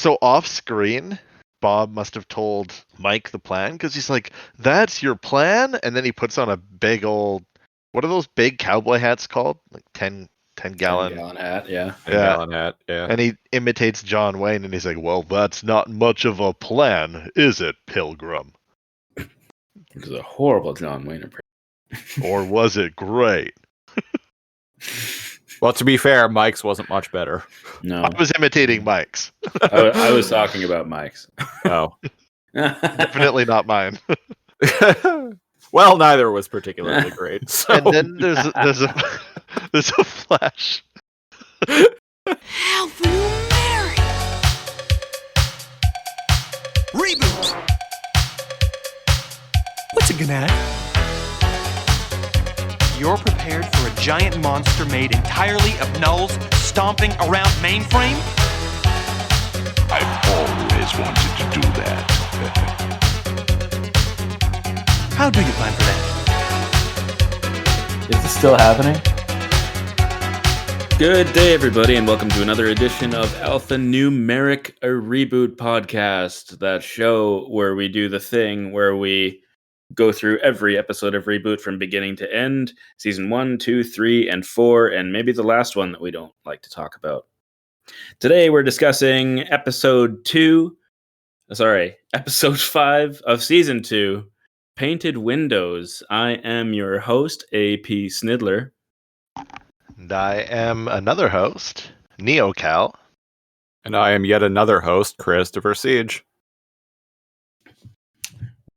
So off screen, Bob must have told Mike the plan because he's like, "That's your plan," and then he puts on a big old, what are those big cowboy hats called? Like 10 gallon. 10-gallon hat, yeah. 10-gallon hat, yeah. And he imitates John Wayne, and he's like, "Well, that's not much of a plan, is it, Pilgrim? It was a horrible John Wayne impression. Or was it great?" Well, to be fair, Mike's wasn't much better. No. I was imitating Mike's. I was talking about Mike's. Oh. Definitely not mine. Well, neither was particularly great. So. And then there's a flash. ALPHANUMERIC! ReBoot! What's it gonna add? You're prepared for a giant monster made entirely of nulls stomping around Mainframe? I've always wanted to do that. How do you plan for that? Is this still happening? Good day, everybody, and welcome to another edition of ALPHANUMERIC, a reboot podcast. That show where we do the thing where we go through every episode of Reboot from beginning to end, season 1, 2, 3, and 4, and maybe the last one that we don't like to talk about. Today we're discussing episode 5 of season 2, Painted Windows. I am your host, AP Snidler. And I am another host, NeoCal. And I am yet another host, Christopher Siege.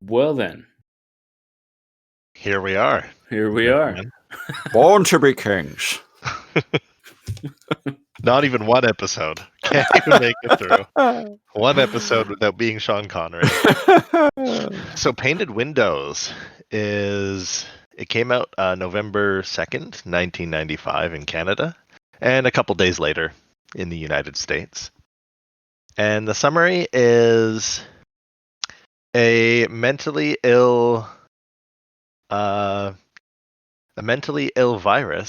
Well then, Here we are. Born to be kings. Not even one episode. Can't even make it through. One episode without being Sean Connery. So Painted Windows it came out November 2nd, 1995 in Canada, and a couple days later in the United States. And the summary is a mentally ill virus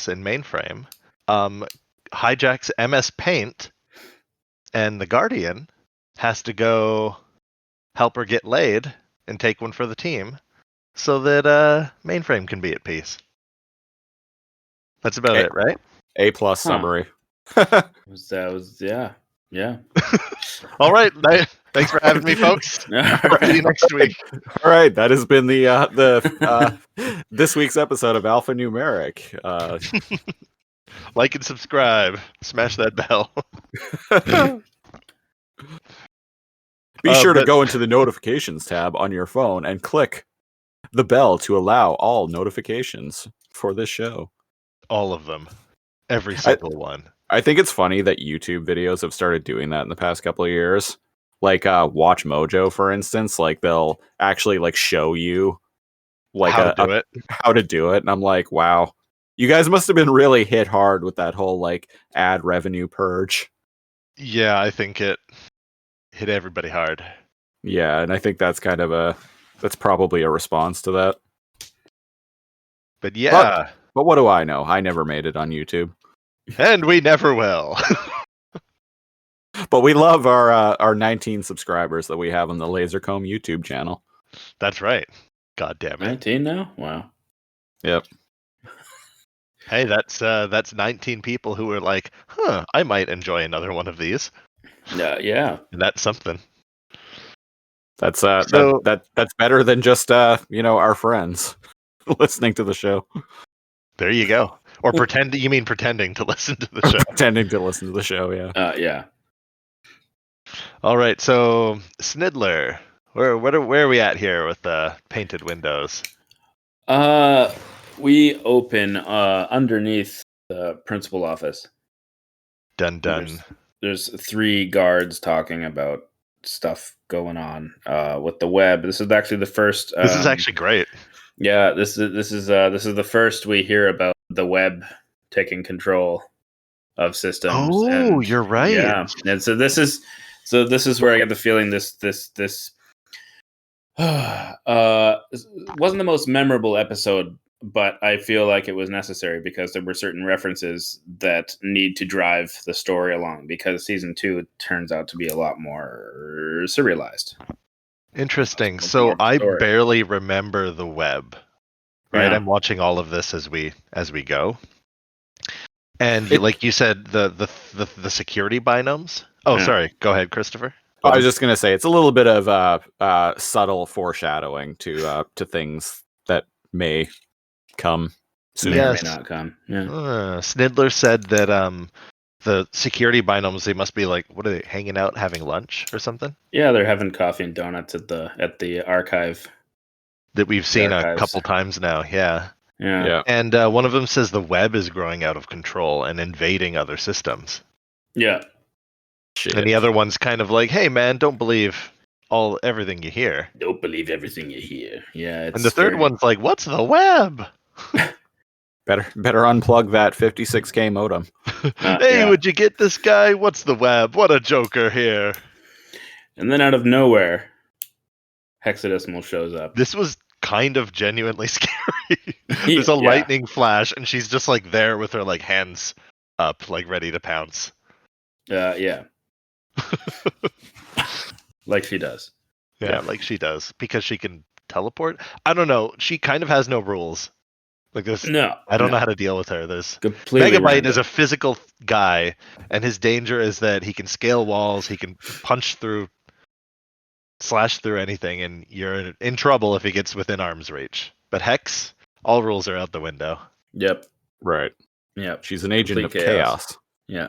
in Mainframe hijacks MS Paint, and the Guardian has to go help her get laid and take one for the team so that Mainframe can be at peace. That's about it, right? A+ summary. Yeah. All right. Thanks for having me, folks. See you next week. All right, that has been the this week's episode of ALPHANUMERIC. Like and subscribe. Smash that bell. Be sure to go into the notifications tab on your phone and click the bell to allow all notifications for this show. All of them. Every single one. I think it's funny that YouTube videos have started doing that in the past couple of years. Like Watch Mojo, for instance, like they'll actually like show you like how to do it. And I'm like, wow, you guys must have been really hit hard with that whole like ad revenue purge. Yeah, I think it hit everybody hard. Yeah, and I think that's that's probably a response to that. But yeah. But what do I know? I never made it on YouTube. And we never will. But we love our 19 subscribers that we have on the Lasercomb YouTube channel. That's right. God damn it. 19 now? Wow. Yep. Hey, that's 19 people who are like, I might enjoy another one of these. Yeah. And that's something. That's that's better than just our friends listening to the show. There you go. Or pretending to listen to the show. Pretending to listen to the show, yeah. Yeah. All right, so Snidler, where are we at here with Painted Windows? We open underneath the principal office. Dun dun. There's 3 guards talking about stuff going on with the web. This is actually the first. This is actually great. Yeah, this is the first we hear about the web taking control of systems. Oh, you're right. Yeah, and so this is where I get the feeling this wasn't the most memorable episode but I feel like it was necessary because there were certain references that need to drive the story along, because season 2 turns out to be a lot more serialized. Interesting. More So I story. barely remember the web. Right, Yeah. I'm watching all of this as we go. And It- like you said, the security binomes. Oh, Yeah. sorry. Go ahead, Christopher. I was just gonna say it's a little bit of subtle foreshadowing to things that may come soon. May or may Yes. not come. Yeah. Snidler said that the security binomes, they must be like, what are they, hanging out having lunch or something? Yeah, they're having coffee and donuts at the archive. That we've seen a Archives. couple times now. Yeah. Yeah. And one of them says the web is growing out of control and invading other systems. Yeah. Shit. And the other one's kind of like, hey man, don't believe everything you hear. Don't believe everything you hear. Yeah. It's And the third one's like, what's the web? Better unplug that 56K modem. Hey, yeah. would you get this guy? What's the web? What a joker here. And then out of nowhere, Hexadecimal shows up. This was kind of genuinely scary. There's a Yeah. lightning flash, and she's just like there with her like hands up, like ready to pounce. Yeah. Like she does. Yeah, like she does. Because she can teleport? I don't know. She kind of has no rules. Like this. No. I don't know how to deal with her. There's Completely Megabyte random. is a physical guy, and his danger is that he can scale walls, he can punch through, slash through anything, and you're in trouble if he gets within arm's reach. But Hex, all rules are out the window. Yep. Right. Yep. She's an agent Complete of chaos. Yeah.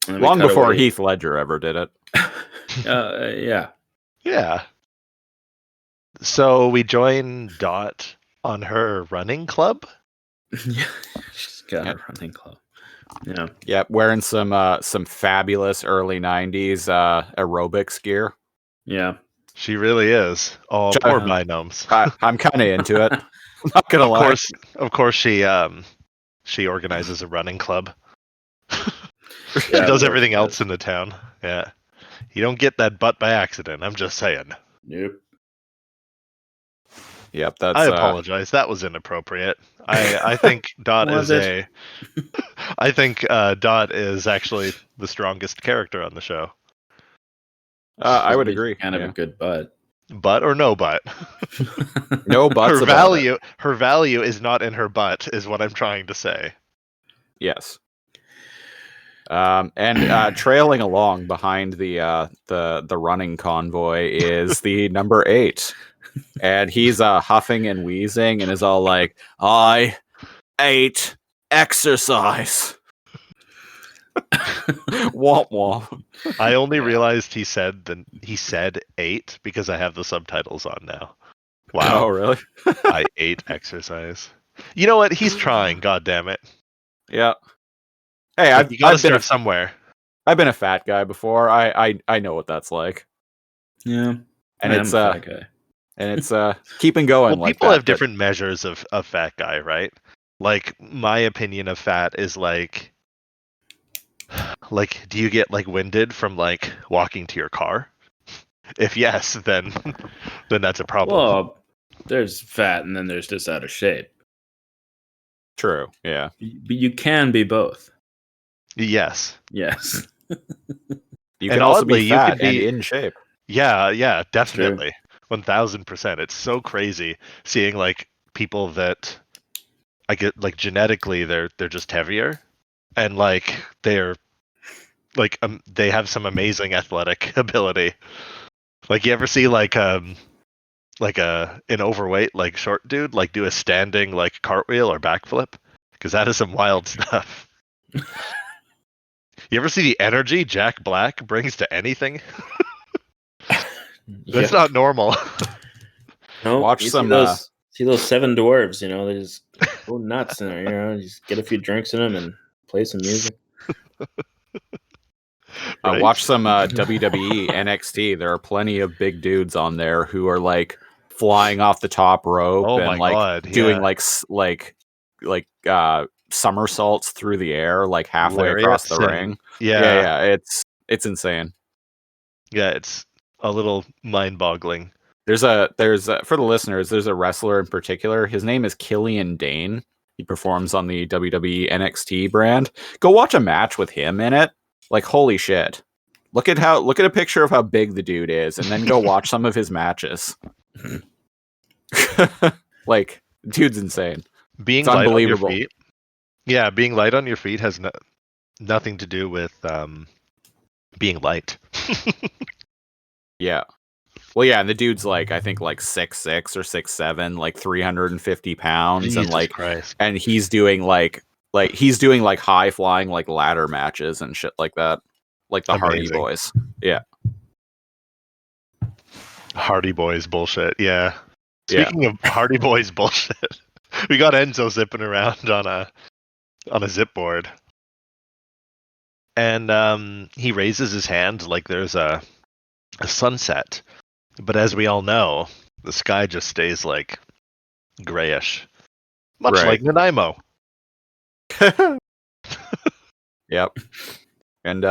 Long before Heath Ledger ever did it. Yeah. Yeah. So we join Dot on her running club. She's got a running club. Yeah. Yep, wearing some fabulous early 90s aerobics gear. Yeah. She really is. Oh, poor binomes. I'm kind of into it. I'm not gonna lie. Of course, she organizes a running club. She Yeah, does of everything course else in the town. Yeah, you don't get that butt by accident. I'm just saying. Nope. Yep, that's. I apologize. That was inappropriate. I think Dot Was is it? I think Dot is actually the strongest character on the show. I would agree. Kind of a good butt. Butt or no butt? No butts. Her value is not in her butt, is what I'm trying to say. Yes. And trailing along behind the running convoy is the number 8, and he's huffing and wheezing and is all like, "I ate exercise." Womp womp. I only realized he said 8 because I have the subtitles on now. Wow. Oh, really? I ate exercise. You know what? He's trying. God damn it! Yeah. Hey, But you gotta start somewhere. I've been a fat guy before. I know what that's like. Yeah. And I am it's a fat guy. and it's keeping going. Well, like people that, have different measures of fat guy, right? Like my opinion of fat is like, do you get like winded from like walking to your car? If yes, then that's a problem. Well, there's fat and then there's just out of shape. True. Yeah. But you can be both. Yes. Yes. You And can also oddly, be you fat could be- and in shape. Yeah, definitely. 1000%. It's so crazy seeing like people that I get like genetically they're just heavier and like they're like they have some amazing athletic ability. Like you ever see like an overweight like short dude like do a standing like cartwheel or backflip? Because that is some wild stuff. You ever see the energy Jack Black brings to anything? That's not normal. No, Watch you some, see those 7 dwarves, they just go nuts in there, just get a few drinks in them and play some music. Right? Watch some WWE NXT. There are plenty of big dudes on there who are like flying off the top rope Oh and my like God, doing yeah. like somersaults through the air like halfway across the Lariats and- ring. Yeah. Yeah, it's insane. Yeah, it's a little mind-boggling. There's for the listeners, there's a wrestler in particular. His name is Killian Dane. He performs on the WWE NXT brand. Go watch a match with him in it. Like, holy shit. Look at a picture of how big the dude is, and then go watch some of his matches. Like, dude's insane. Being It's light on your unbelievable. feet. Yeah, being light on your feet has nothing to do with being light. Yeah. Well, yeah, and the dude's like, I think like 6'6" or 6'7", like 350 pounds, Jesus and like, Christ. and he's doing like high flying like ladder matches and shit like that, like the Hardy Amazing. Boys. Yeah. Hardy Boys bullshit. Yeah. Speaking of Hardy Boys bullshit, we got Enzo zipping around on a zip board, and he raises his hand like there's a sunset. But as we all know, the sky just stays like grayish, much Right. like Nanaimo. Yep. And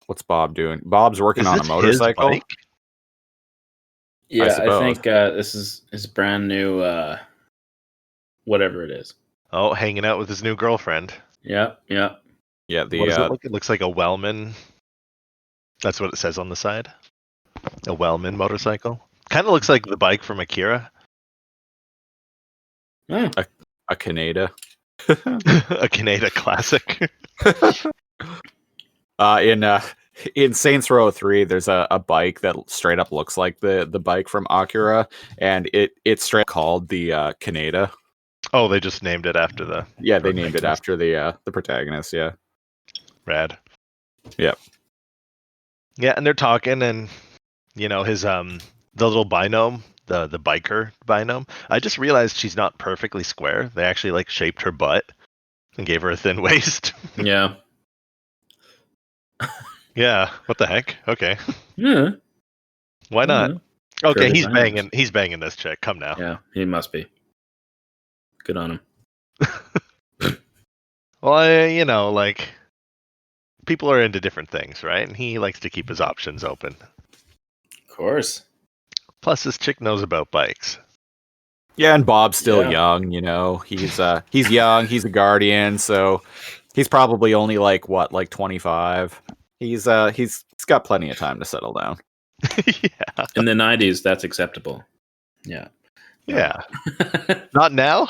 what's Bob doing? Bob's working Is on a this motorcycle. his bike? Yeah, I suppose. think this is his brand new whatever it is. Oh, hanging out with his new girlfriend. Yep. Yeah. What does it look? It looks like a Wellman. That's what it says on the side. A Wellman motorcycle. Kind of looks like the bike from Akira. Oh, a Canada. A Canada classic. In Saints Row 3, there's a bike that straight up looks like the bike from Akira, and it's straight called the Canada. Oh, they just named it after the. Yeah, they named it after the protagonist. Yeah. Rad. Yep. Yeah, and they're talking, and his the little binome, the biker binome. I just realized she's not perfectly square. They actually like shaped her butt and gave her a thin waist. yeah. Yeah. What the heck? Okay. Yeah. Why not? Yeah. Okay, Curvy he's binos. banging. He's banging this chick. Come now. Yeah, he must be. Good on him. Well, like people are into different things, right? And he likes to keep his options open. Of course. Plus, this chick knows about bikes. Yeah, and Bob's still Yeah. young. He's young. He's a guardian, so he's probably only like 25. He's got plenty of time to settle down. Yeah. In the 90s, that's acceptable. Yeah. Yeah. Not now?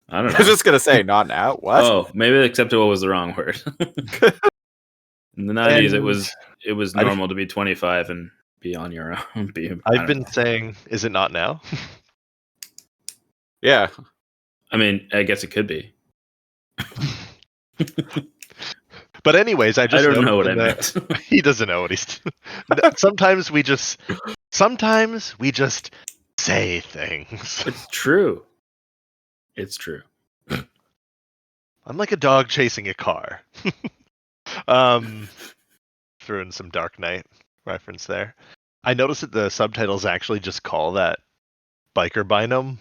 I don't I was know. just gonna say, not now. What? Oh, maybe acceptable was the wrong word. In the 90s, And it was normal to be 25 and be on your own. I've been saying, is it not now? Yeah. I mean, I guess it could be. But anyways, I just don't know noticed what I that meant. he doesn't know what he's. Sometimes we just say things. It's true. It's true. I'm like a dog chasing a car. Throwing some Dark Knight reference there. I noticed that the subtitles actually just call that biker binome.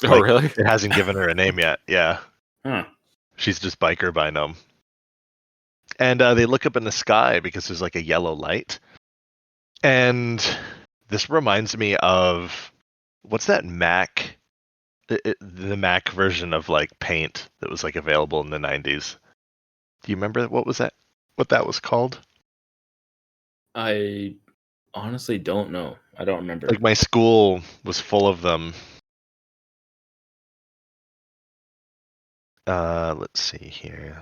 Oh, Like, really? It hasn't given her a name yet. Yeah. Huh. She's just biker binome. And they look up in the sky because there's like a yellow light. And this reminds me of what's that Mac? The Mac version of like Paint that was like available in the 90s. Do you remember what that was called? I honestly don't know. I don't remember. Like my school was full of them. Let's see here.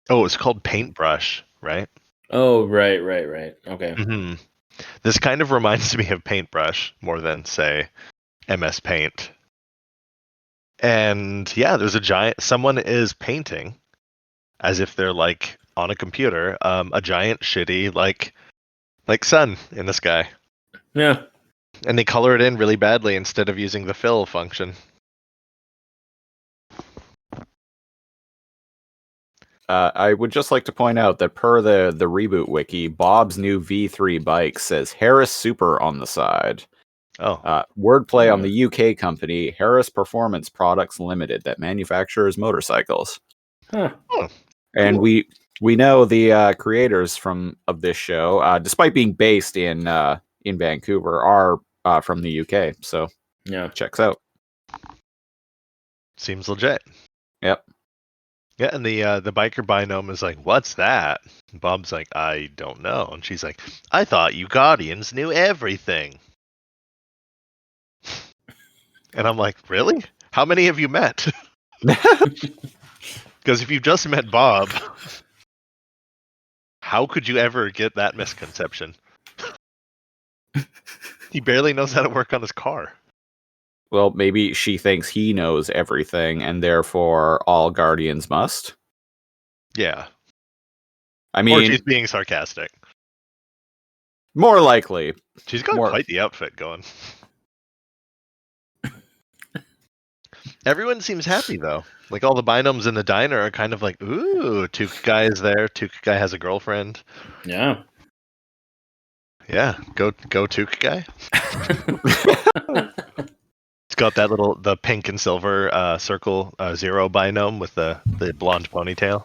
Oh, it's called Paintbrush, right? Oh, right. Okay. Mm-hmm. This kind of reminds me of Paintbrush more than, say, MS Paint. And yeah, there's someone is painting as if they're like on a computer, a giant shitty like sun in the sky. Yeah. And they color it in really badly instead of using the fill function. I would just like to point out that per the ReBoot wiki, Bob's new V3 bike says Harris Super on the side. Oh. Wordplay on the UK company Harris Performance Products Limited that manufactures motorcycles. Huh. Oh, and cool. we know the creators of this show, despite being based in Vancouver, are from the UK. So Yeah. checks out. Seems legit. Yep. Yeah, and the biker binom is like, "What's that?" And Bob's like, "I don't know." And she's like, "I thought you Guardians knew everything." And I'm like, "Really? How many have you met?" Because if you just met Bob, how could you ever get that misconception? He barely knows how to work on his car. Well, maybe she thinks he knows everything, and therefore all Guardians must. Yeah. I Or mean, she's being sarcastic. more likely. She's got More. quite the outfit going. Everyone seems happy though. Like all the binoms in the diner are kind of like, "Ooh, Tuke guy is there. Tuke guy has a girlfriend." Yeah. Yeah, go Tuke guy. It's got that the pink and silver circle zero binom with the blonde ponytail.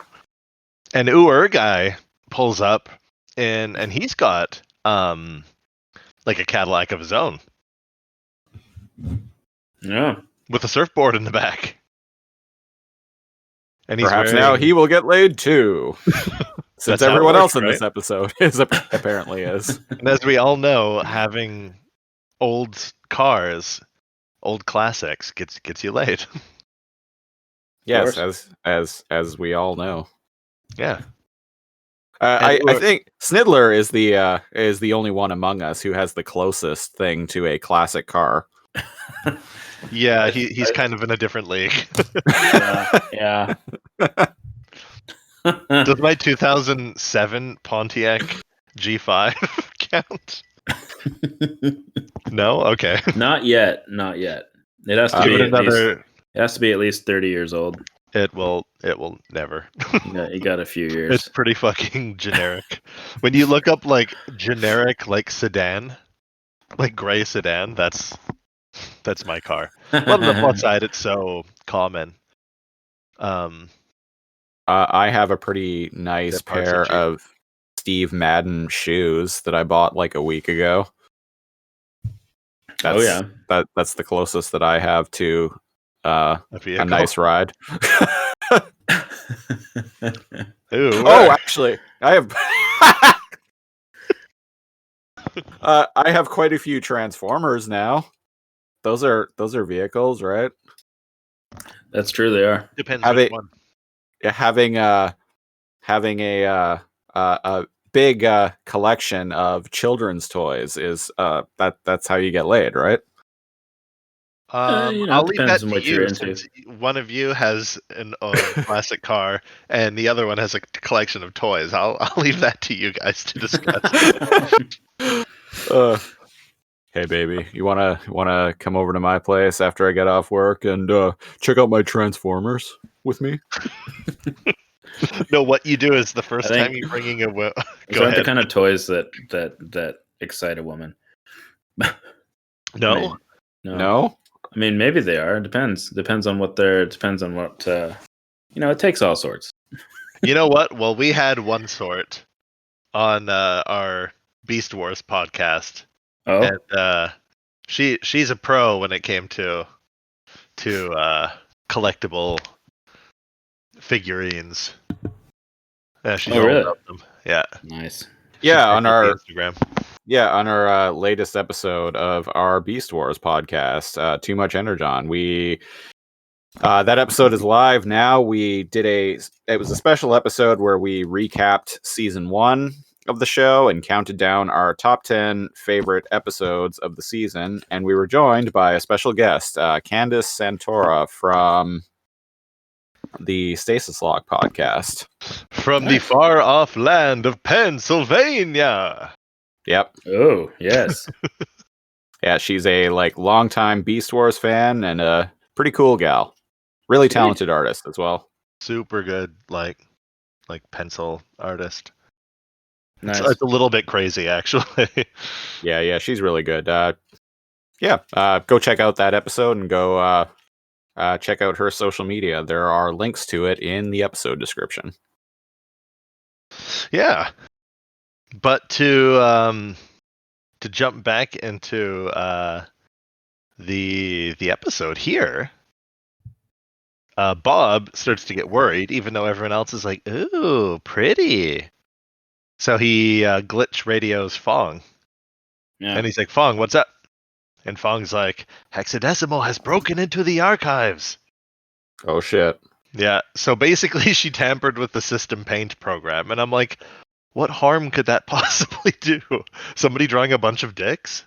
And guy pulls up and he's got like a Cadillac of his own Yeah. with a surfboard in the back. And he's Perhaps wearing... now he will get laid too. Since That's how it everyone works, else in right? this episode apparently is. And as we all know, having old cars, old classics gets you laid. Yes, course. as we all know. Yeah. I think Snidler is the only one among us who has the closest thing to a classic car. Yeah, he's kind of in a different league. Yeah. Does my 2007 Pontiac G5 count? No? Okay. Not yet. It has to Give be it another... It has to be at least 30 years old. It will never. You got a few years. It's pretty fucking generic. When you look up like generic like sedan, like gray sedan, that's my car. But on the plus side, it's so common. I have a pretty nice That parts pair are cheap. of Steve Madden shoes that I bought like a week ago. That's the closest that I have to a nice ride. Ooh, oh, actually, I have I have quite a few Transformers now. Those are vehicles, right? That's true. They are. depends which one. Having a big collection of children's toys is that's how you get laid, right? I'll leave that depends on to what you're you, into. since one of you has a classic car and the other one has a collection of toys. I'll leave that to you guys to discuss. Hey baby, you wanna come over to my place after I get off work and check out my Transformers with me? No, what you do is the first I think- time you're bringing a... Those Go aren't ahead. the kind of toys that excite a woman. No? No? I mean, maybe they are. It depends. Depends on what. It takes all sorts. You know what? Well, we had one sort on our Beast Wars podcast. Oh, And she's a pro when it came to collectible figurines. Yeah, she's Oh, all really? about them. Yeah. nice. Yeah, on Check out our the Instagram. on our latest episode of our Beast Wars podcast, Too Much Energon, we that episode is live now. It was a special episode where we recapped season 1 of the show and counted down our top 10 favorite episodes of the season, and we were joined by a special guest, Candace Santora from the Stasis Log podcast. From the far off land of Pennsylvania. Yep. Oh, yes. Yeah, she's a longtime Beast Wars fan and a pretty cool gal. Really talented artist as well. Super good, like pencil artist. Nice. It's a little bit crazy, actually. Yeah, she's really good. Go check out that episode and go check out her social media. There are links to it in the episode description. Yeah. But to jump back into the episode here, Bob starts to get worried, even though everyone else is like, "Ooh, pretty." So he glitch radios Fong, Yeah. and he's like, "Fong, what's up?" And Fong's like, "Hexadecimal has broken into the archives." Oh shit. Yeah. So basically, she tampered with the system paint program, and I'm like, "What harm could that possibly do? Somebody drawing a bunch of dicks?"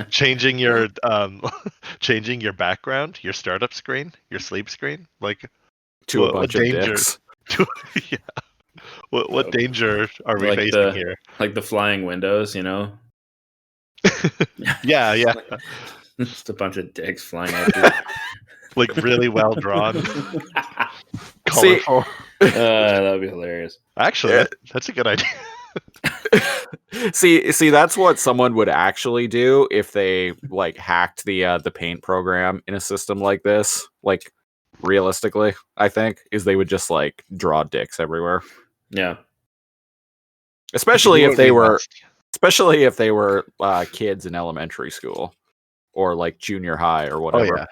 Changing your changing your background, your startup screen, your sleep screen, like To a what bunch of danger? dicks. Yeah, what danger are we Like facing here? Like the flying windows, you know? Yeah, yeah, Just a bunch of dicks flying at you. like really well drawn, See- colorful. That would be hilarious. Actually, Yeah. that's a good idea. See, that's what someone would actually do if they like hacked the paint program in a system like this. Like, realistically, I think is they would just like draw dicks everywhere. Yeah. Especially You if they wouldn't were, invest. especially if they were kids in elementary school or like junior high or Oh whatever. yeah,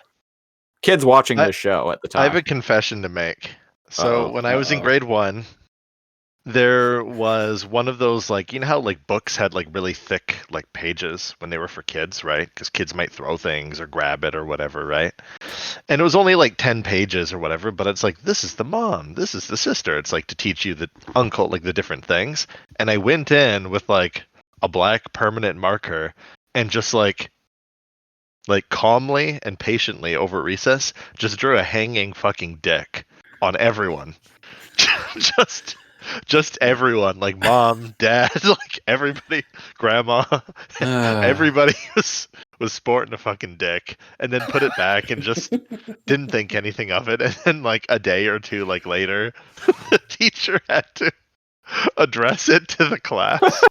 Kids watching I- this show at the I have time. a confession to make. So Uh-oh. when I was in Uh-oh. grade 1, there was one of those, like, you know how like books had like really thick like pages when they were for kids, right? Because kids might throw things or grab it or whatever, right? And it was only like 10 pages or whatever, but it's like, this is the mom, this is the sister. It's like to teach you the uncle, like the different things. And I went in with like a black permanent marker and just like calmly and patiently over recess just drew a hanging fucking dick on everyone. just everyone, like mom, dad, like everybody, grandma, everybody was sporting a fucking dick, and then put it back and just didn't think anything of it. And then like a day or two like later, the teacher had to address it to the class.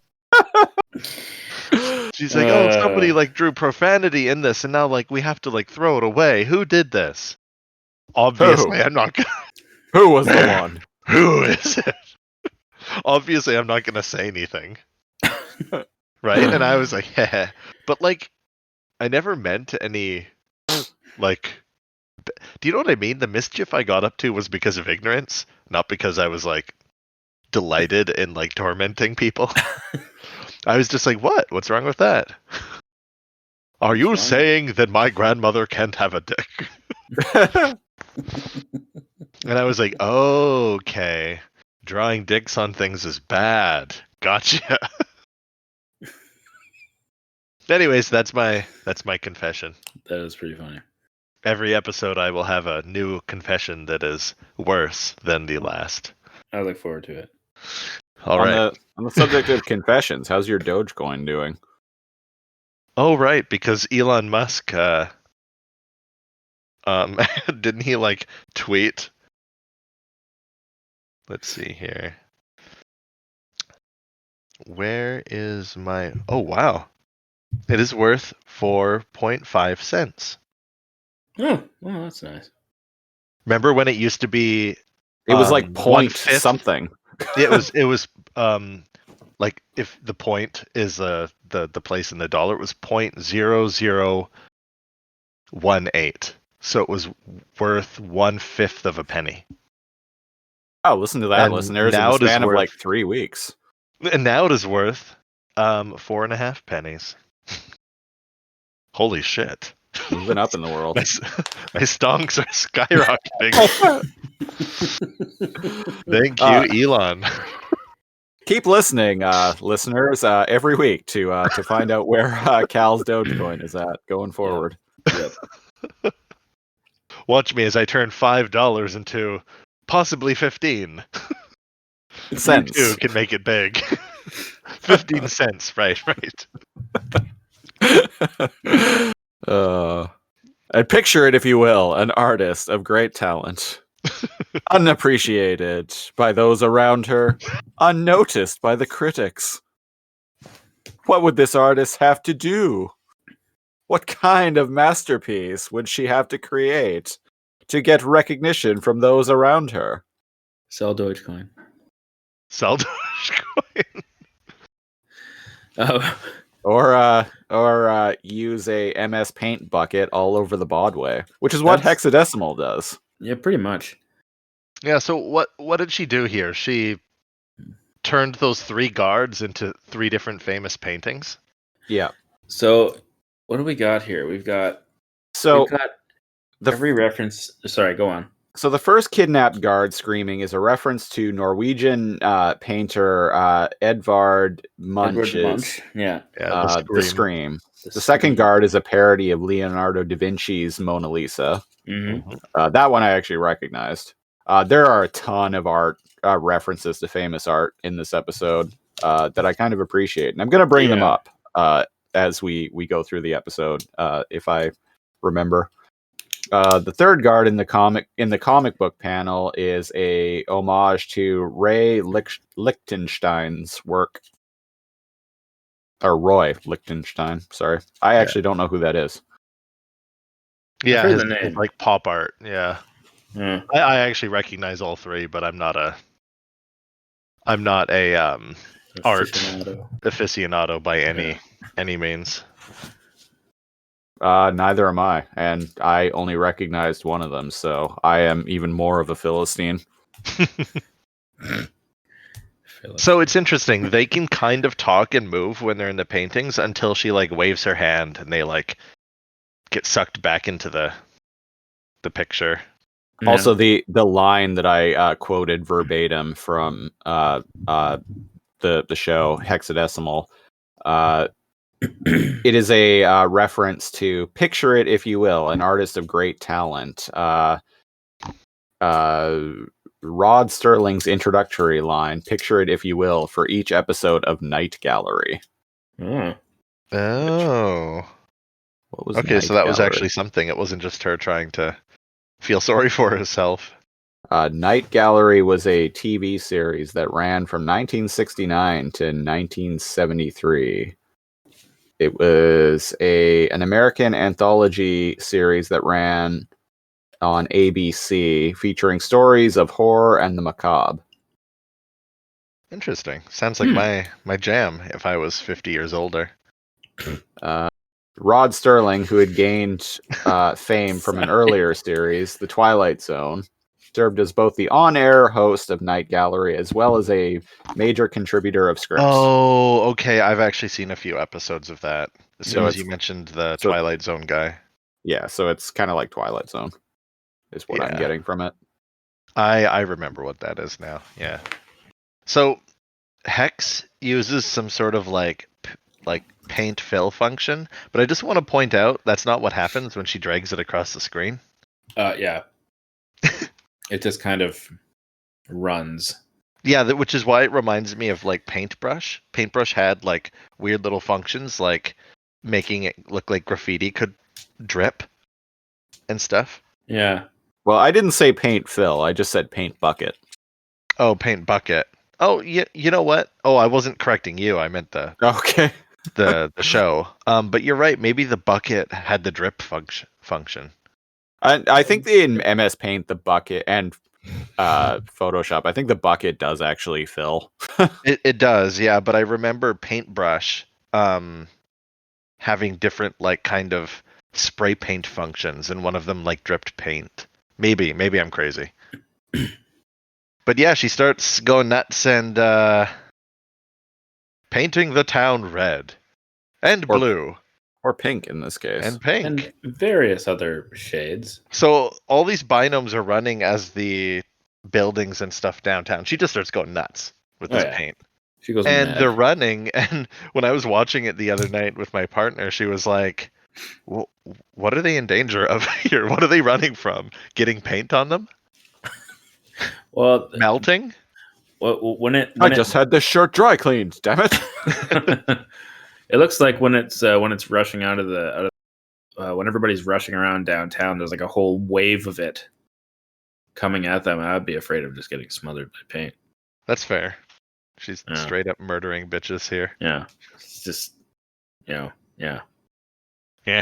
She's like, "Oh, somebody like drew profanity in this, and now like we have to like throw it away. Who did this?" Obviously, I'm not gonna. Who was the one? Who is it? Obviously, I'm not gonna say anything, right? And I was like, "Heh." But like, I never meant any like. Do you know what I mean? The mischief I got up to was because of ignorance, not because I was like delighted in like tormenting people. I was just like, "What? What's wrong with that? Are you What's wrong? saying that my grandmother can't have a dick?" And I was like, "Oh, okay. Drawing dicks on things is bad. Gotcha." Anyways, that's my confession. That is pretty funny. Every episode I will have a new confession that is worse than the last. I look forward to it. All right. On the subject of confessions, how's your Dogecoin doing? Oh, right, because Elon Musk didn't he like tweet? Let's see here. Where is my... Oh, wow. It is worth 4.5 cents. Oh, well, that's nice. Remember when it used to be It was like point 1/5? something. It was like if the point is the place in the dollar, it was 0.0018. So it was worth 1/5 of a penny. Oh, listen to that, And listeners! In now the it is span of worth- like 3 weeks. And now it is worth 4.5 pennies. Holy shit. Moving up in the world. My stonks are skyrocketing. Thank you, Elon. Keep listening, listeners, every week to find out where Cal's Dogecoin is at going forward. Yep. Watch me as I turn $5 into possibly 15. Cents. You too can make it big. 15 cents, right. And picture it, if you will, an artist of great talent, unappreciated by those around her, unnoticed by the critics. What would this artist have to do? What kind of masterpiece would she have to create to get recognition from those around her? Sell Dogecoin. Sell Dogecoin. Or use a MS Paint bucket all over the Bodway, which is what That's- Hexadecimal does. Yeah, pretty much. Yeah, so what did she do here? She turned those 3 guards into 3 different famous paintings. Yeah. So, what do we got here? We've got So the every reference. Sorry, go on. So the first kidnapped guard screaming is a reference to Norwegian painter Edvard Munch's Edward Munch. Yeah. Yeah, The Scream. The The second Scream. guard is a parody of Leonardo da Vinci's Mona Lisa. Mhm. That one I actually recognized. There are a ton of art references to famous art in this episode that I kind of appreciate, and I'm going to bring them up as we go through the episode if I remember. The third guard in the comic book panel is a homage to Ray Lichtenstein's work, or Roy Lichtenstein. Sorry, I actually don't know who that is. Yeah, heard his, the name. his like pop art. Yeah, Yeah. I actually recognize all 3, but I'm not a art aficionado by any means. Neither am I, and I only recognized one of them, so I am even more of a Philistine. So it's interesting. They can kind of talk and move when they're in the paintings until she like waves her hand and they like get sucked back into the picture. Yeah. Also, the line that I quoted verbatim from the show Hexadecimal, it is a reference to "Picture it, if you will, an artist of great talent." Rod Sterling's introductory line, "Picture it, if you will," for each episode of Night Gallery. Oh. What was Okay, Night so that was Gallery? actually something. It wasn't just her trying to feel sorry for herself. Night Gallery was a TV series that ran from 1969 to 1973. It was an American anthology series that ran on ABC, featuring stories of horror and the macabre. Interesting. Sounds like my jam if I was 50 years older. Rod Sterling, who had gained fame from an earlier series, The Twilight Zone, served as both the on-air host of Night Gallery as well as a major contributor of scripts. Oh, okay. I've actually seen a few episodes of that. As soon So as you mentioned the Twilight Zone guy. Yeah, so it's kind of like Twilight Zone, is what I'm getting from it. I remember what that is now. Yeah. So Hex uses some sort of like paint fill function, but I just want to point out that's not what happens when she drags it across the screen. Yeah. It just kind of runs. Yeah, which is why it reminds me of like Paintbrush. Paintbrush had like weird little functions like making it look like graffiti could drip and stuff. Yeah. Well, I didn't say paint fill. I just said paint bucket. Oh, paint bucket. Oh, you know what? Oh, I wasn't correcting you. I meant the show. But you're right. Maybe the bucket had the drip function. I think in MS Paint, the bucket, and Photoshop, I think the bucket does actually fill. It does, yeah. But I remember Paintbrush having different like kind of spray paint functions, and one of them like dripped paint. Maybe I'm crazy. But yeah, she starts going nuts and painting the town red and blue. Or pink in this case. And pink. And various other shades. So all these binomes are running as the buildings and stuff downtown. She just starts going nuts with this paint. She goes and mad. they're running. And when I was watching it the other night with my partner, she was like, well, what are they in danger of here? What are they running from? Getting paint on them? Well, melting? When I just had this shirt dry cleaned, damn it. It looks like when it's rushing out of when everybody's rushing around downtown, there's like a whole wave of it coming at them. I'd be afraid of just getting smothered by paint. That's fair. She's straight up murdering bitches here. Yeah. It's just, yeah.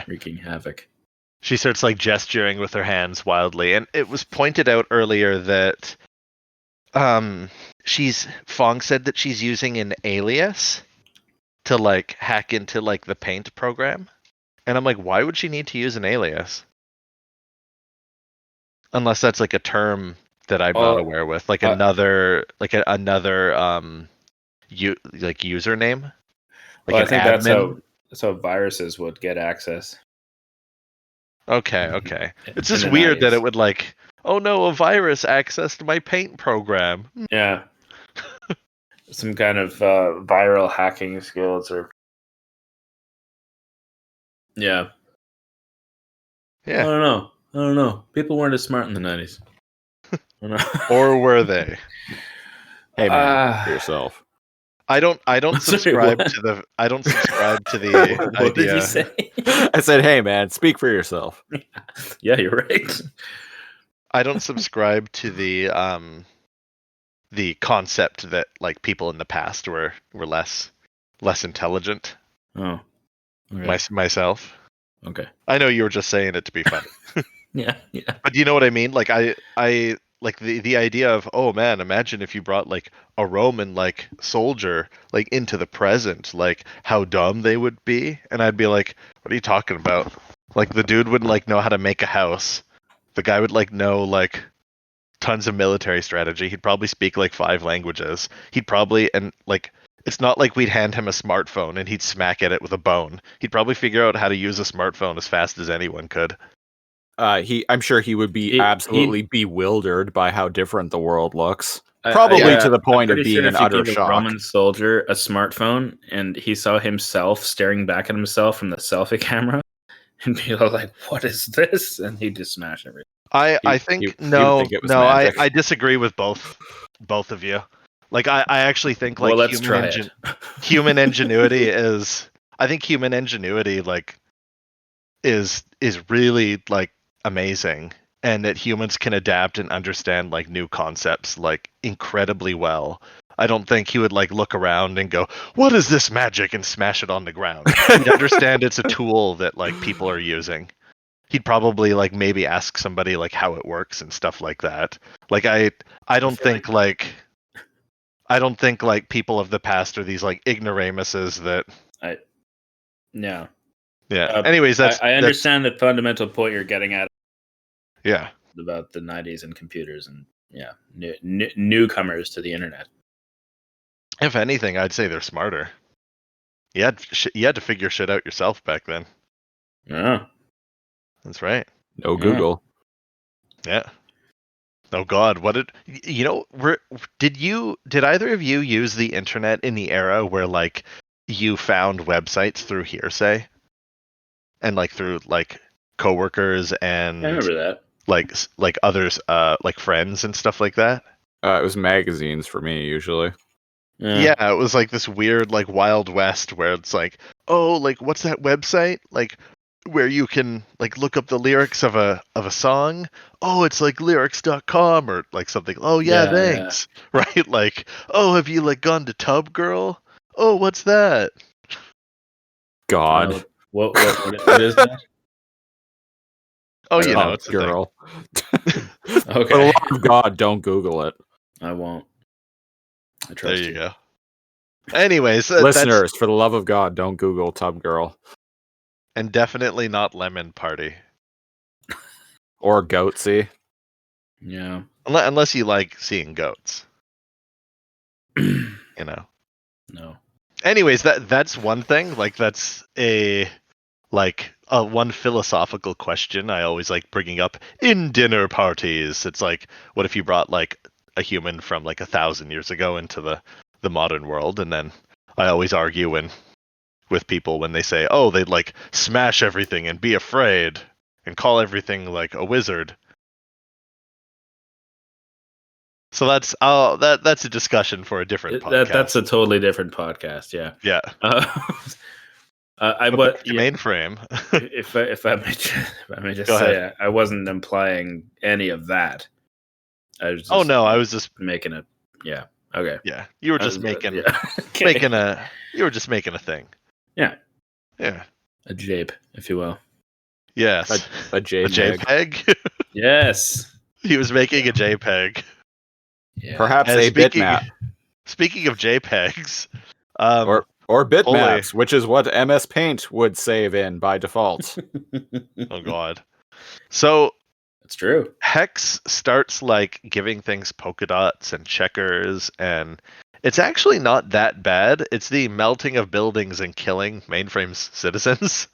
Wreaking havoc. She starts like gesturing with her hands wildly. And it was pointed out earlier that Fong said that she's using an alias to like hack into like the Paint program, and I'm like, why would she need to use an alias? Unless that's like a term that I'm not aware with, like another username, like Well, I an think admin. that's how viruses would get access. Okay. It's In just the weird that 90s. it would like, oh no, a virus accessed my Paint program. Yeah. Some kind of viral hacking skills or yeah. I Yeah. don't know. People weren't as smart in the 90s. I don't know. Or were they? Hey man, for yourself. I don't Sorry, subscribe what? to the the What did you idea. say? I said, hey man, speak for yourself. Yeah, you're right. I don't subscribe to the concept that like people in the past were less intelligent. Oh. Okay. Myself. Okay. I know you were just saying it to be funny. Yeah. But do you know what I mean? Like I like the idea of, oh man, imagine if you brought like a Roman like soldier like into the present, like how dumb they would be. And I'd be like, what are you talking about? Like the dude wouldn't like know how to make a house. The guy would like know like tons of military strategy. He'd probably speak like 5 languages. He'd probably and like it's not like we'd hand him a smartphone and he'd smack at it with a bone. He'd probably figure out how to use a smartphone as fast as anyone could. I'm sure he would be absolutely bewildered by how different the world looks. Probably to the point of being an utter shock. A Roman soldier a smartphone and he saw himself staring back at himself from the selfie camera and be like, "What is this?" And he'd just smash everything. I think I disagree with both of you. Like I actually think like let's try it. Human ingenuity is I think human ingenuity like is really like amazing, and that humans can adapt and understand like new concepts like incredibly well. I don't think he would like look around and go, "What is this magic?" and smash it on the ground. He'd understand it's a tool that like people are using. He'd probably like maybe ask somebody like how it works and stuff like that. Like I don't think like people of the past are these like ignoramuses that Yeah. Anyways, I understand the fundamental point you're getting at. Yeah. About the 90s and computers and newcomers to the internet. If anything, I'd say they're smarter. You had to figure shit out yourself back then. Yeah. That's right. No Google. Yeah. Oh God, did either of you use the internet in the era where like you found websites through hearsay and like through like coworkers and I remember that. like others like friends and stuff like that? It was magazines for me usually. Yeah, it was like this weird like Wild West where it's like, oh, like what's that website? Like where you can like look up the lyrics of a song. Oh, it's like lyrics.com or like something. Oh yeah, thanks. Yeah. Right? Like, oh, have you like gone to Tub Girl? Oh, what's that? God. What is that? Oh, you know, it's Girl. Okay. For the love of God, don't Google it. I won't. I trust there you go. Anyways, listeners, for the love of God, don't Google Tub Girl. And definitely not Lemon Party. Or Goatsy. Yeah. Unless you like seeing goats. You know. No. Anyways, that's one thing. Like that's a one philosophical question I always like bringing up in dinner parties. It's like, what if you brought like a human from like 1,000 years ago into the modern world? And then I always argue with people when they say, oh, they'd like smash everything and be afraid and call everything like a wizard. So that's a discussion for a different podcast. That's a totally different podcast. Yeah. Yeah. Mainframe. if I may just say, I wasn't implying any of that. I was just I was just making a okay. Yeah, you were just making a thing. Yeah. Yeah. A jape, if you will. Yes. A JPEG. A JPEG? Yes. He was making a JPEG. Yeah. Perhaps And a bitmap speaking of JPEGs, or holy- bitmaps, which is what MS Paint would save in by default. oh god. So It's true. Hex starts like giving things polka dots and checkers, and it's actually not that bad. It's the melting of buildings and killing Mainframe's citizens.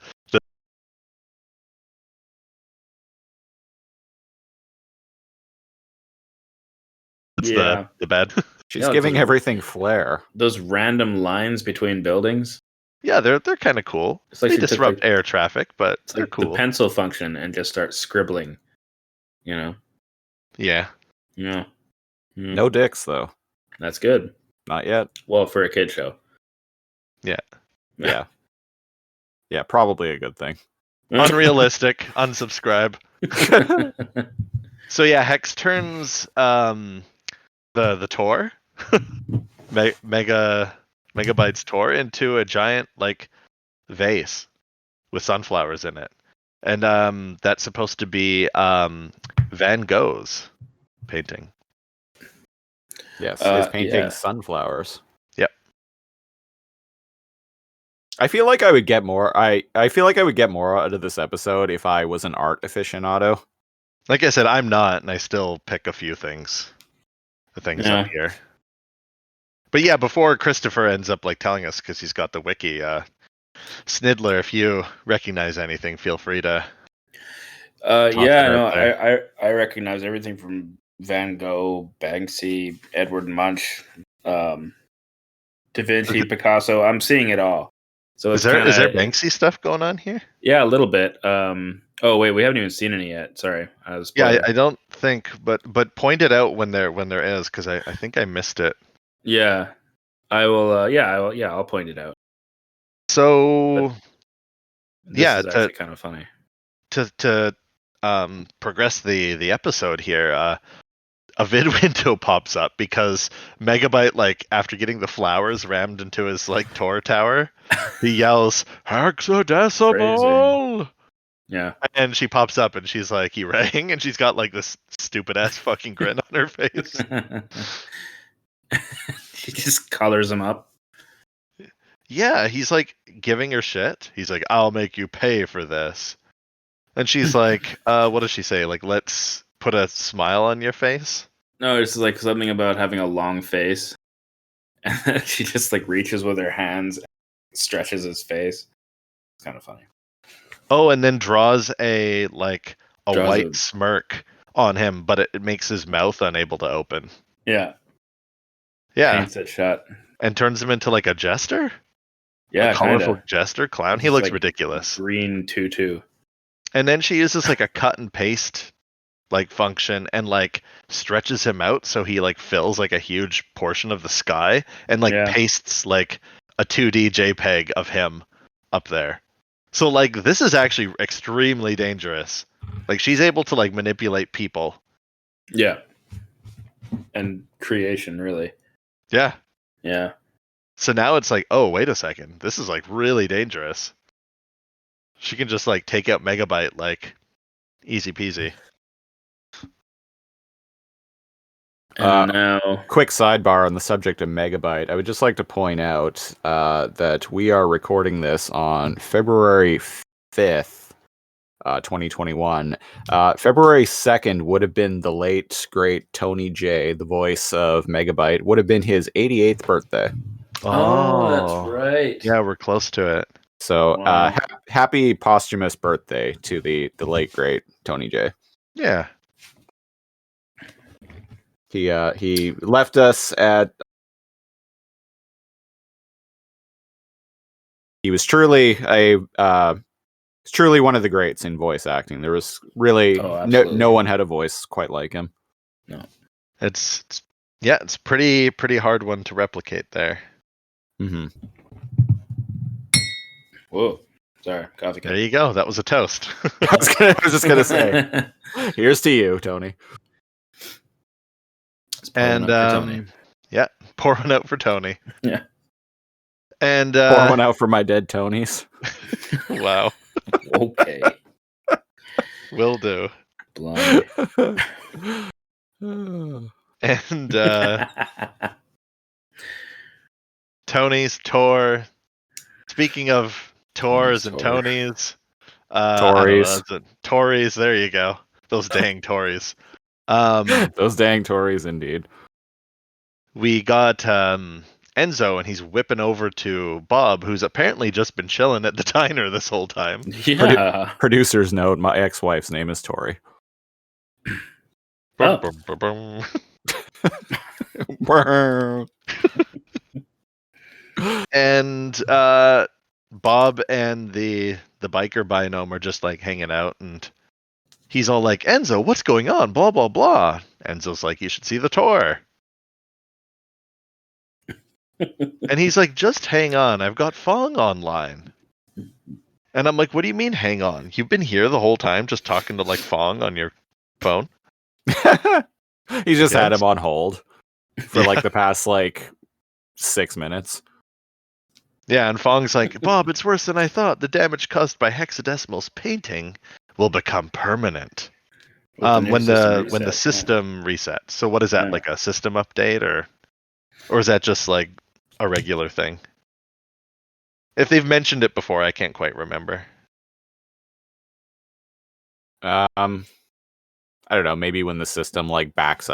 That's Yeah. the bad. She's Yeah, giving those- everything flair. Those random lines between buildings. Yeah, they're kind of cool. It's like They she took, disrupt like- air traffic, but It's they're like the cool. pencil function and just start scribbling. You know? Yeah. Yeah. Mm. No dicks though. That's good. Not yet. Well, for a kid show. Yeah. Yeah, probably a good thing. Unrealistic. Unsubscribe. So yeah, Hex turns the Tor, Megabyte's Tor into a giant like vase with sunflowers in it, and that's supposed to be Van Gogh's painting. Yes, his painting yeah. sunflowers. Yep. I feel like I would get more. I feel like I would get more out of this episode if I was an art aficionado. Like I said, I'm not, and I still pick a few things, the things Yeah. up here. But yeah, before Christopher ends up like telling us because he's got the wiki, Snidler, if you recognize anything, feel free to. Yeah, Toss it no, out there. I recognize everything from Van Gogh, Banksy, Edward Munch, Da Vinci, Picasso. I'm seeing it all. So Is it's there kinda, Banksy stuff going on here? Yeah, a little bit. Oh wait, we haven't even seen any yet. Sorry, I was. Yeah, I don't think, but point it out when there is, because I think I missed it. Yeah, I will. Yeah, I'll point it out. So This Yeah, is actually kind of funny. to progress the episode here, a vid window pops up because Megabyte, like after getting the flowers rammed into his like Tor tower, he yells Hexadecimal, Yeah. and she pops up and she's like, "You rang?" and she's got like this stupid ass fucking grin on her face. She just colors them up. Yeah, he's like giving her shit. He's like, "I'll make you pay for this," and she's like, "What does she say? Like, let's put a smile on your face." No, it's like something about having a long face. And then she just like reaches with her hands, stretches his face. It's kind of funny. Oh, and then draws a like a Draws white a- smirk on him, but it makes his mouth unable to open. Yeah. Yeah, Paints it shut. and turns him into like a jester, Yeah, a colorful kind of. jester clown. He He's looks like ridiculous. Green tutu. And then she uses like a cut and paste like function and like stretches him out so he like fills like a huge portion of the sky and like Yeah. pastes like a 2D JPEG of him up there. So like this is actually extremely dangerous. Like she's able to like manipulate people. Yeah. And creation, really. Yeah. Yeah. So now it's like, oh, wait a second. This is like really dangerous. She can just like take out Megabyte like easy peasy. And now. Quick sidebar on the subject of Megabyte. I would just like to point out that we are recording this on February 5th, 2021. February 2nd would have been the late, great Tony J, the voice of Megabyte, would have been his 88th birthday. Oh, that's right. Yeah, we're close to it. So Wow. happy posthumous birthday to the late, great Tony J. Yeah. He left us at. He was truly truly one of the greats in voice acting. There was really absolutely. no one had a voice quite like him. No. It's pretty hard one to replicate there. Mm-hmm. Whoa. Sorry, coffee cup. There you go. That was a toast. I was just gonna say, here's to you, Tony. And yeah, pour one out for Tony. Yeah. And Pour one out for my dead Tonys. wow, Okay. will do. Blimey. And Tony's Tor. Speaking of Tors and Tor. Tonys, I don't know. Tories. Tories, there you go. Those dang Tories. Those dang Tories, indeed. We got Enzo, and he's whipping over to Bob, who's apparently just been chilling at the diner this whole time. Yeah. Producer's note: my ex-wife's name is Tori. Oh. Bum, bum, bum, and Bob and the biker binom are just like hanging out, and he's all like, Enzo, what's going on? Blah blah blah. Enzo's like, you should see the tour. And he's like, just hang on, I've got Fong online. And I'm like, what do you mean hang on? You've been here the whole time just talking to like Fong on your phone? He just had Yes. him on hold for like the past like 6 minutes. Yeah, and Fong's like, Bob, it's worse than I thought. The damage caused by Hexadecimal's painting will become permanent. When the system resets. So what is that, Yeah. like a system update, or is that just like a regular thing? If they've mentioned it before, I can't quite remember. I don't know, maybe when the system like backs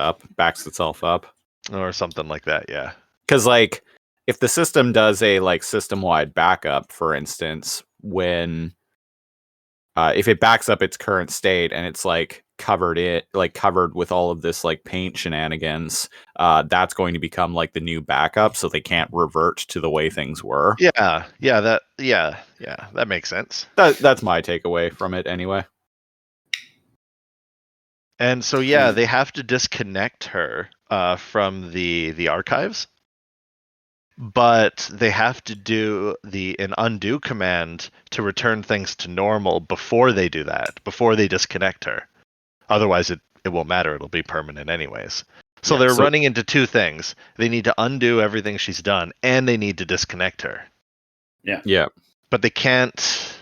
itself up. Or something like that, yeah. Because like if the system does a like system-wide backup, for instance, when if it backs up its current state and it's like covered with all of this like paint shenanigans, that's going to become like the new backup, so they can't revert to the way things were. Yeah, that makes sense. That's my takeaway from it anyway. And so yeah, they have to disconnect her from the archives, but they have to do an undo command to return things to normal before they do that, before they disconnect her. Otherwise, it won't matter. It'll be permanent anyways. So Yeah, they're so- running into two things. They need to undo everything she's done, and they need to disconnect her. Yeah. But they can't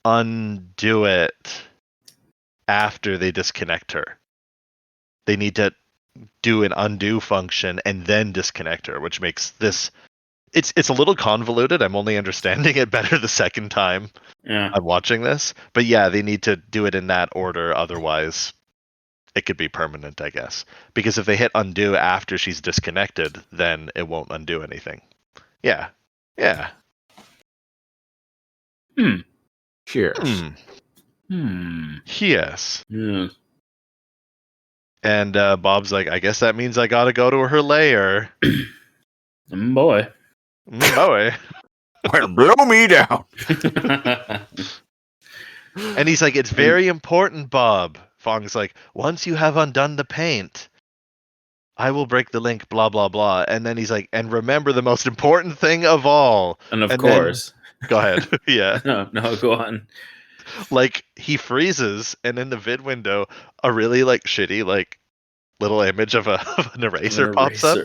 undo it after they disconnect her. They need to do an undo function and then disconnect her, which makes this it's a little convoluted. I'm only understanding it better the second time Yeah. I'm watching this. But yeah, they need to do it in that order, otherwise it could be permanent, I guess. Because if they hit undo after she's disconnected, then it won't undo anything. Yeah. Yeah. Cheers. Yes. Yeah. And Bob's like, I guess that means I gotta go to her lair. Boy. Boy. Blow me down. And he's like, it's very important, Bob. Fong's like, once you have undone the paint, I will break the link, blah, blah, blah. And then he's like, and remember the most important thing of all. And of then- course. Go ahead. Yeah. No, go on. Like, he freezes, and in the vid window, a really, like, shitty, like, little image of an eraser pops up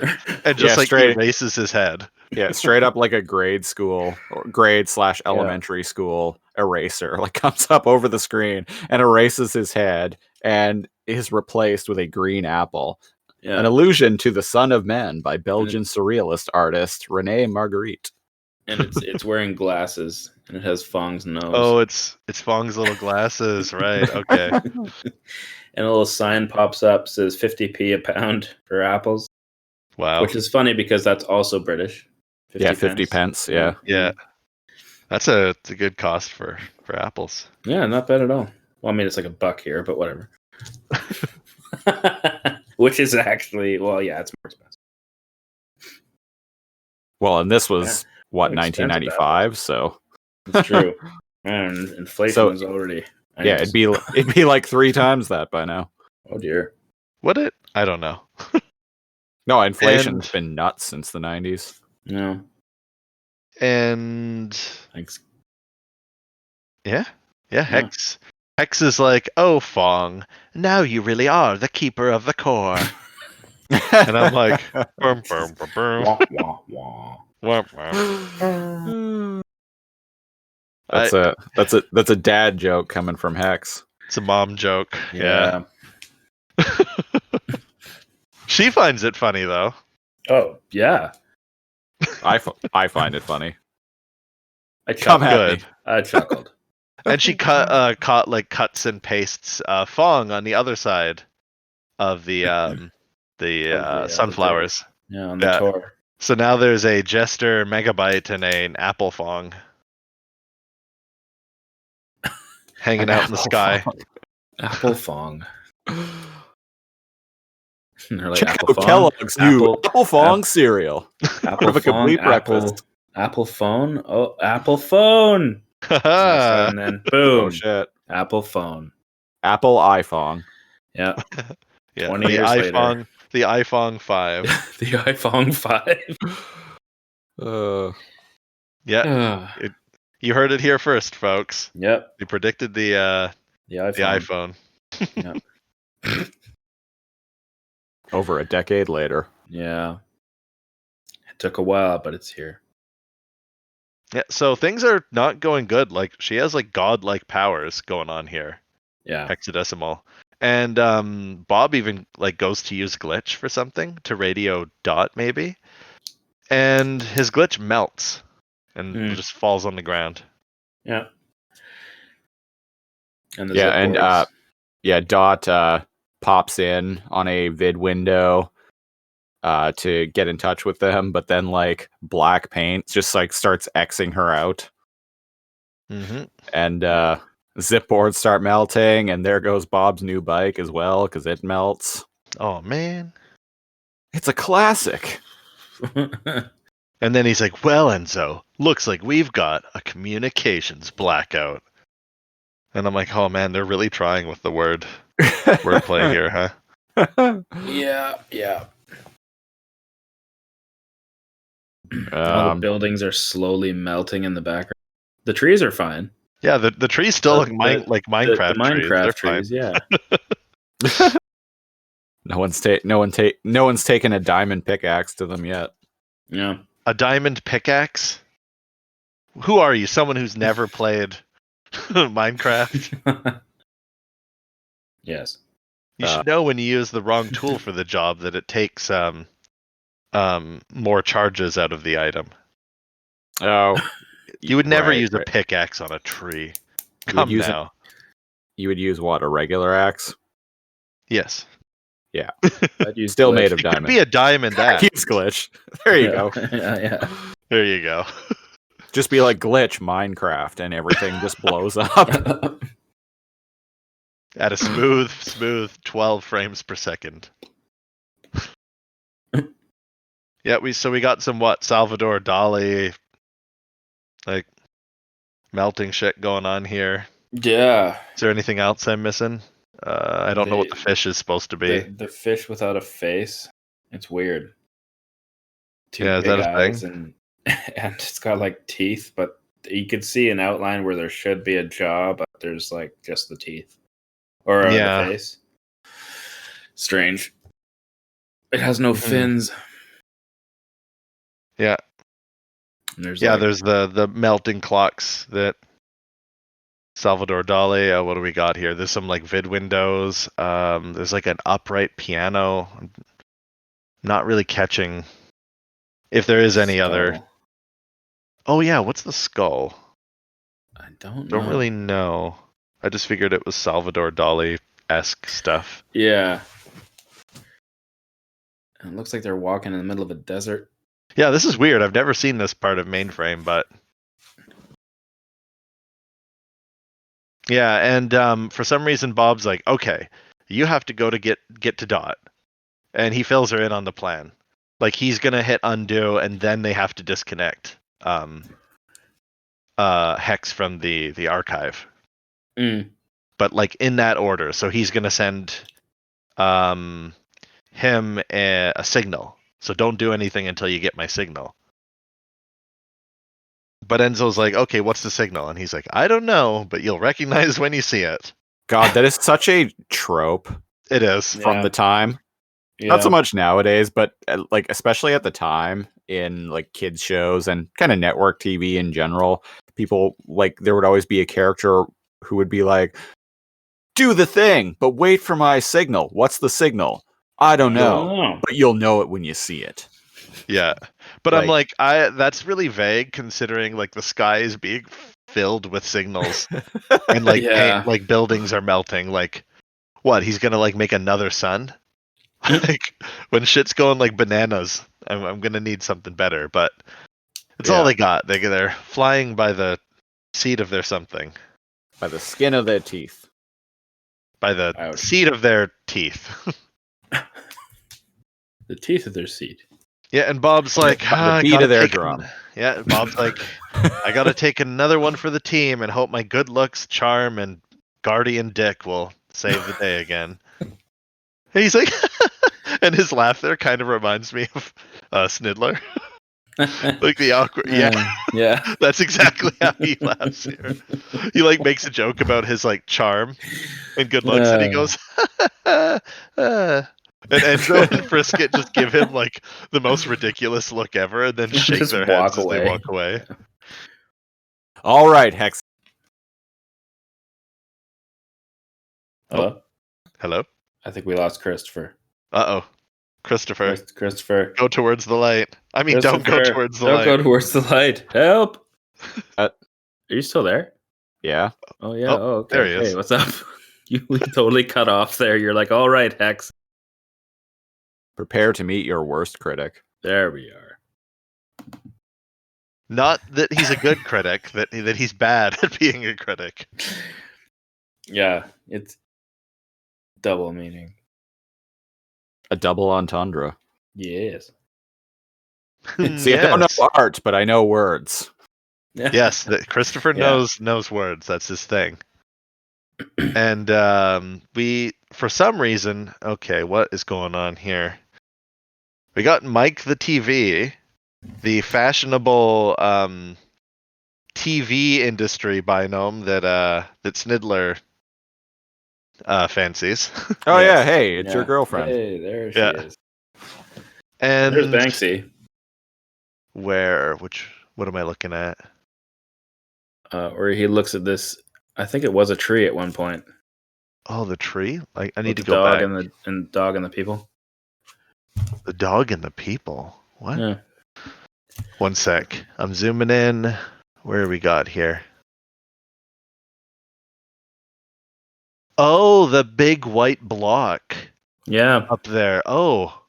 and just, Yeah, like, straight- erases his head. Yeah, straight up like a grade school or grade/elementary school eraser, like comes up over the screen and erases his head and is replaced with a green apple. Yeah. An allusion to The Son of Men by Belgian surrealist artist Rene Magritte. And it's wearing glasses and it has Fong's nose. Oh, it's Fong's little glasses, right? Okay. And a little sign pops up, says 50p a pound for apples. Wow. Which is funny because that's also British. 50 pence. Yeah. Yeah. It's a good cost for apples. Yeah, not bad at all. Well, I mean, it's like $1 here, but whatever. Which is actually, well, yeah, it's more expensive. Well, and this was what, More expensive 1995, so It's true. And inflation So- was already. yeah, it'd be like 3 times that by now. Oh dear. Would it? I don't know. No, inflation's And- been nuts since the 90s. No. And Thanks. yeah, Hex is like, oh, Fong, now you really are the keeper of the core. And I'm like, brum, brum, brum, brum. Wah, wah, wah. Wah, wah. That's a dad joke coming from Hex. It's a mom joke. Yeah. She finds it funny though. Oh yeah, I find it funny. I Come chuckled. at me. Good. I chuckled. And she cuts and pastes Fong on the other side of the the sunflowers. Yeah, on the Yeah. tour. So now there's a Jester Megabyte and an Apple Fong hanging out in the sky. Apple Fong. And they're like Check Apple out Fong. Kellogg's new Apple Fong cereal. Apple of a Fong. complete breakfast. Apple phone. Oh, Apple phone. And then boom. Oh shit. Apple phone. Apple iPhone. Yeah. Yeah, 20 years later. The iPhone 5. The iPhone 5. Yeah, you heard it here first, folks. Yep. We predicted the iPhone. iPhone. Yep. Over a decade later. Yeah. It took a while, but it's here. Yeah, so things are not going good. Like she has like godlike powers going on here. Yeah. Hexadecimal. And Bob even like goes to use glitch for something to radio Dot maybe. And his glitch melts and just falls on the ground. Yeah. And Dot pops in on a vid window to get in touch with them, but then like black paint just like starts Xing her out. Mm-hmm. And zip boards start melting, and there goes Bob's new bike as well because it melts. Oh man. It's a classic. And then he's like, well, Enzo, looks like we've got a communications blackout. And I'm like, oh man, they're really trying with the wordplay here, huh? Yeah. All the buildings are slowly melting in the background. The trees are fine. Yeah, the trees still look like Minecraft the Minecraft trees. Yeah. No one's taken a diamond pickaxe to them yet. Yeah. A diamond pickaxe? Who are you? Someone who's never played Minecraft? Yes. You should know when you use the wrong tool for the job that it takes more charges out of the item. Oh. You would never use a pickaxe on a tree. Come now. You would use what? A regular axe? Yes. Yeah. Still made of It diamond. could be a diamond axe. Use glitch. There you go. Yeah. There you go. Just be like glitch Minecraft and everything just blows up. At a smooth 12 frames per second. Yeah, we got some Salvador Dali like melting shit going on here. Yeah. Is there anything else I'm missing? I don't know what the fish is supposed to be. The fish without a face. It's weird. Two is big that a eyes thing? And it's got like teeth, but you could see an outline where there should be a jaw, but there's like just the teeth. Or the face. Strange. It has no fins. Yeah. And there's there's the melting clocks that Salvador Dali. What do we got here? There's some like vid windows. There's like an upright piano. I'm not really catching if there is any other. Oh yeah, what's the skull? I don't know. Don't really know. I just figured it was Salvador Dali-esque stuff. Yeah. And it looks like they're walking in the middle of a desert. Yeah, this is weird. I've never seen this part of Mainframe, but yeah, and for some reason Bob's like, okay, you have to go to get to Dot. And he fills her in on the plan. Like he's gonna hit undo and then they have to disconnect Hex from the archive. But like in that order. So he's gonna send him a signal. So don't do anything until you get my signal. But Enzo's like, okay, what's the signal? And he's like, I don't know, but you'll recognize when you see it. God, that is such a trope. It is. From the time. Yeah. Not so much nowadays, but like especially at the time in like kids shows and kind of network TV in general, people like there would always be a character who would be like, do the thing, but wait for my signal. What's the signal? I don't I know, don't know. but you'll know it when you see it. Yeah, but Like- I'm like, that's really vague considering like the sky is being filled with signals and like Yeah. like buildings are melting. Like, what? He's gonna like make another sun? Like when shit's going like bananas, I'm gonna need something better. But it's all Yeah. they got. They're flying by the seat of their something, By the skin of their teeth. by the Ouch. seat of their teeth. The teeth of their seat. Yeah, and Bob's like, By the beat gotta of their take drum. Yeah, Bob's like, I gotta take another one for the team and hope my good looks, charm, and guardian dick will save the day again. And he's like, and his laugh there kind of reminds me of Snidler. Like the awkward, yeah, Yeah. that's exactly how he laughs here. He like makes a joke about his like charm and good looks, and he goes, and Enzo and Frisket just give him like the most ridiculous look ever, and then shake Just their walk heads as they away. walk away. All right, Hex. Hello? Hello. I think we lost Christopher. Oh, Christopher, Christopher. go towards the light. I mean, don't go Christopher, towards the don't light. go towards the light. Help! Uh, Are you still there? Yeah. Oh yeah. Oh, Oh, okay. there he is. Hey, what's up? We totally cut off there. You're like, all right, Hex. Prepare to meet your worst critic. There we are. Not that he's a good critic, that he's bad at being a critic. Yeah, it's double meaning. A double entendre. Yes. See, I don't know art, but I know words. Yes, that Christopher Yeah. knows words. That's his thing. And we, for some reason, okay, what is going on here? We got Mike the TV, the fashionable TV industry binom that Snidler fancies. Oh Yes. yeah, hey, it's your Yeah. girlfriend. Hey, there she Yeah. is. And There's Banksy. what am I looking at? Or he looks at this. I think it was a tree at one point. Oh, the tree. I need With to the go dog back. and the dog and the people. The dog and the people. What? Yeah. One sec. I'm zooming in. Where we got here? Oh, the big white block Yeah. up there. Oh.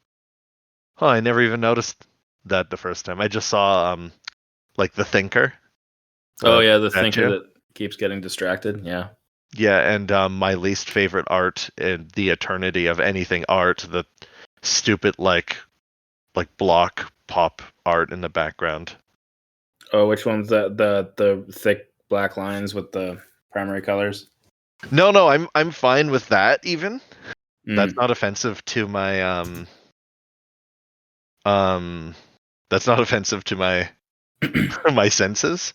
Huh, I never even noticed that the first time. I just saw like the thinker. Oh yeah, the statue. thinker that keeps getting distracted. Yeah. Yeah, and my least favorite art in the eternity of anything art, the stupid like block pop art in the background. Oh, which one's that? The thick black lines with the primary colors. No, I'm fine with that even. Mm. That's not offensive to my that's not offensive to my my senses.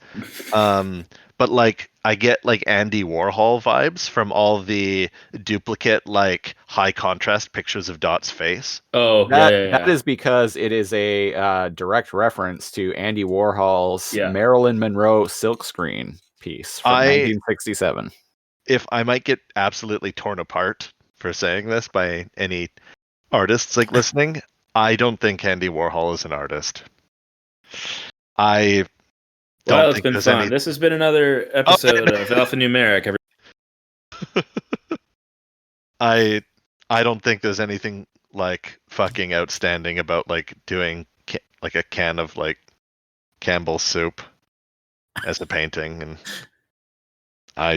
But like I get like Andy Warhol vibes from all the duplicate like high contrast pictures of Dot's face. Oh yeah. That is because it is a direct reference to Andy Warhol's Yeah. Marilyn Monroe silkscreen piece from 1967. If I might get absolutely torn apart for saying this by any artists like listening, I don't think Andy Warhol is an artist. I don't Well, it's think been there's fun. any. This has been another episode of Alphanumeric. I don't think there's anything like fucking outstanding about like doing like a can of like Campbell's soup as a painting, and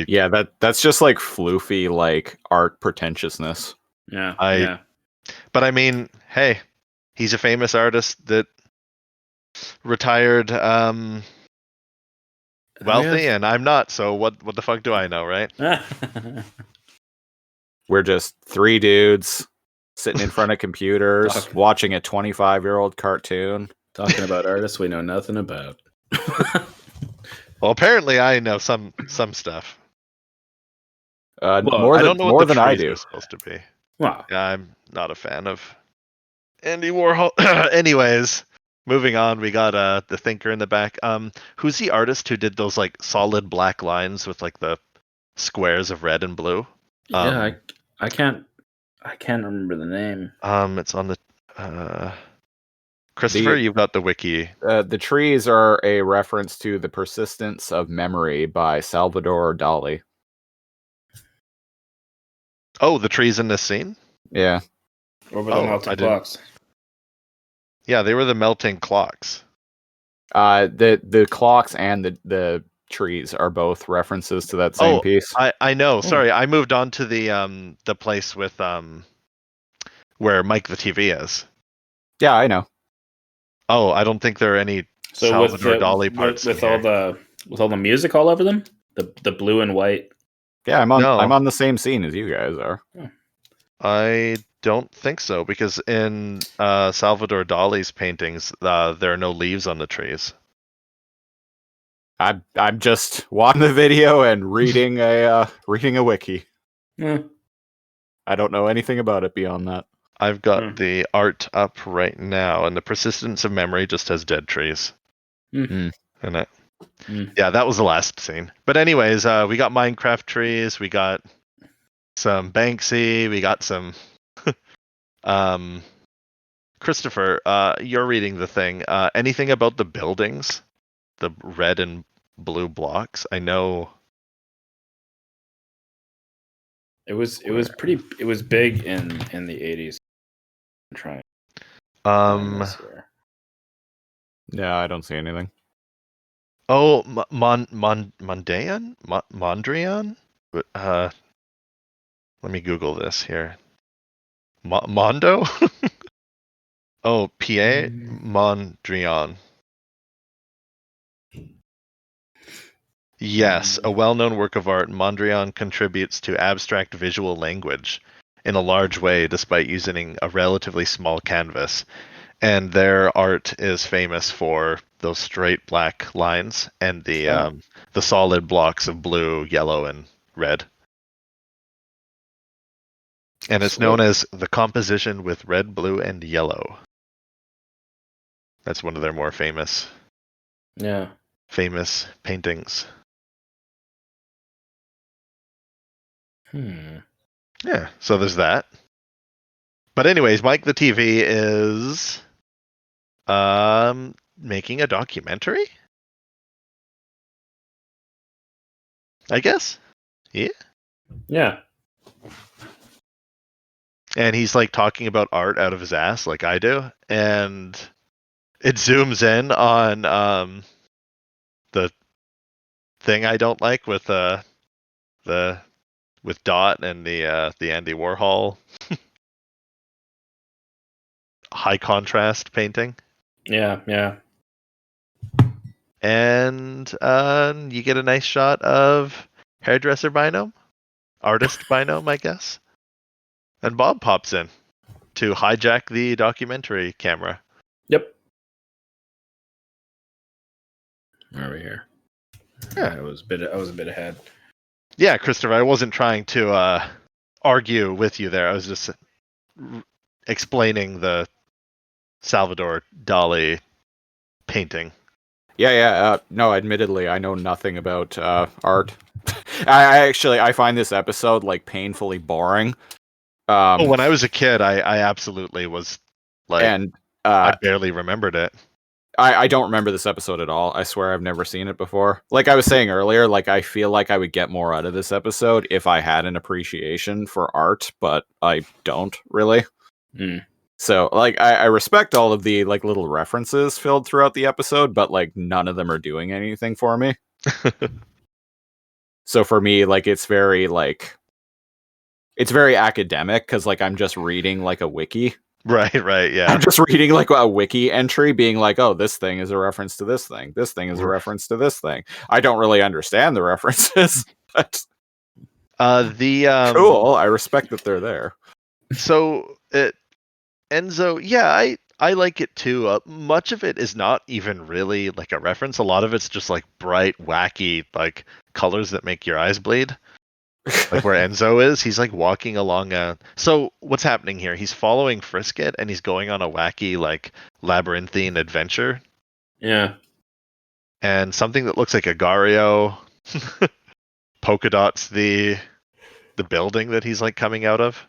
Yeah, that's just like floofy like art pretentiousness. Yeah. But I mean, hey, he's a famous artist that retired wealthy, and I'm not. So what the fuck do I know, right? We're just three dudes sitting in front of computers watching a 25-year-old cartoon. Talking about artists we know nothing about. Well, apparently I know some stuff. More I don't know what more the than I trees do. are supposed to be. Wow. Yeah, I'm not a fan of Andy Warhol. Anyways, moving on, we got the thinker in the back. Who's the artist who did those like solid black lines with like the squares of red and blue? Yeah, I can't. I can't remember the name. It's on the Christopher, you've got the wiki. The trees are a reference to The Persistence of Memory by Salvador Dali. Oh, the trees in this scene? Yeah. Or were the melting clocks? Yeah, they were the melting clocks. The clocks and the trees are both references to that same piece. I know. Sorry, I moved on to the place with where Mike the TV is. Yeah, I know. Oh, I don't think there are any Salvador Dali parts with in all here. the music all over them, the blue and white. Yeah, I'm on the same scene as you guys are. I don't think so, because in Salvador Dali's paintings, there are no leaves on the trees. I'm just watching the video and reading a wiki. Yeah. I don't know anything about it beyond that. I've got the art up right now, and the Persistence of Memory just has dead trees. In it. Yeah, that was the last scene. But anyways, we got Minecraft trees, we got some Banksy, we got some Christopher, you're reading the thing. Anything about the buildings? The red and blue blocks? I know it was big in the 80s. I'm trying. Yeah, I don't see anything. Oh, Mondrian? Mondrian? Let me Google this here. Mondo? Oh, Pierre Mondrian. Yes, a well-known work of art, Mondrian contributes to abstract visual language in a large way despite using a relatively small canvas. And their art is famous for those straight black lines and the solid blocks of blue, yellow, and red. And it's known as the composition with red, blue, and yellow. That's one of their more famous paintings. Yeah, so there's that. But anyways, Mike the TV is making a documentary? I guess. Yeah. Yeah. And he's like talking about art out of his ass like I do. And it zooms in on the thing I don't like with with Dot and the Andy Warhol high contrast painting. Yeah. And you get a nice shot of hairdresser Binome, artist Binome, I guess. And Bob pops in to hijack the documentary camera. Yep. Over here. Yeah, I was a bit ahead. Yeah, Christopher, I wasn't trying to argue with you there. I was just explaining the Salvador Dali painting. Yeah. No, admittedly, I know nothing about art. I find this episode like painfully boring. When I was a kid, I absolutely was like, and I barely remembered it. I don't remember this episode at all. I swear I've never seen it before. Like I was saying earlier, like I feel like I would get more out of this episode if I had an appreciation for art, but I don't really. So like I respect all of the like little references filled throughout the episode, but like none of them are doing anything for me. So for me, like it's very academic because like I'm just reading like a wiki. Right, yeah. I'm just reading like a wiki entry being like, oh, this thing is a reference to this thing. This thing is a reference to this thing. I don't really understand the references, but cool. I respect that they're there. So Enzo, yeah, I like it too. Much of it is not even really like a reference. A lot of it's just like bright, wacky, like colors that make your eyes bleed. Like where Enzo is, he's like walking along so what's happening here? He's following Frisket and he's going on a wacky like labyrinthine adventure. Yeah. And something that looks like a Gario polka dots the building that he's like coming out of.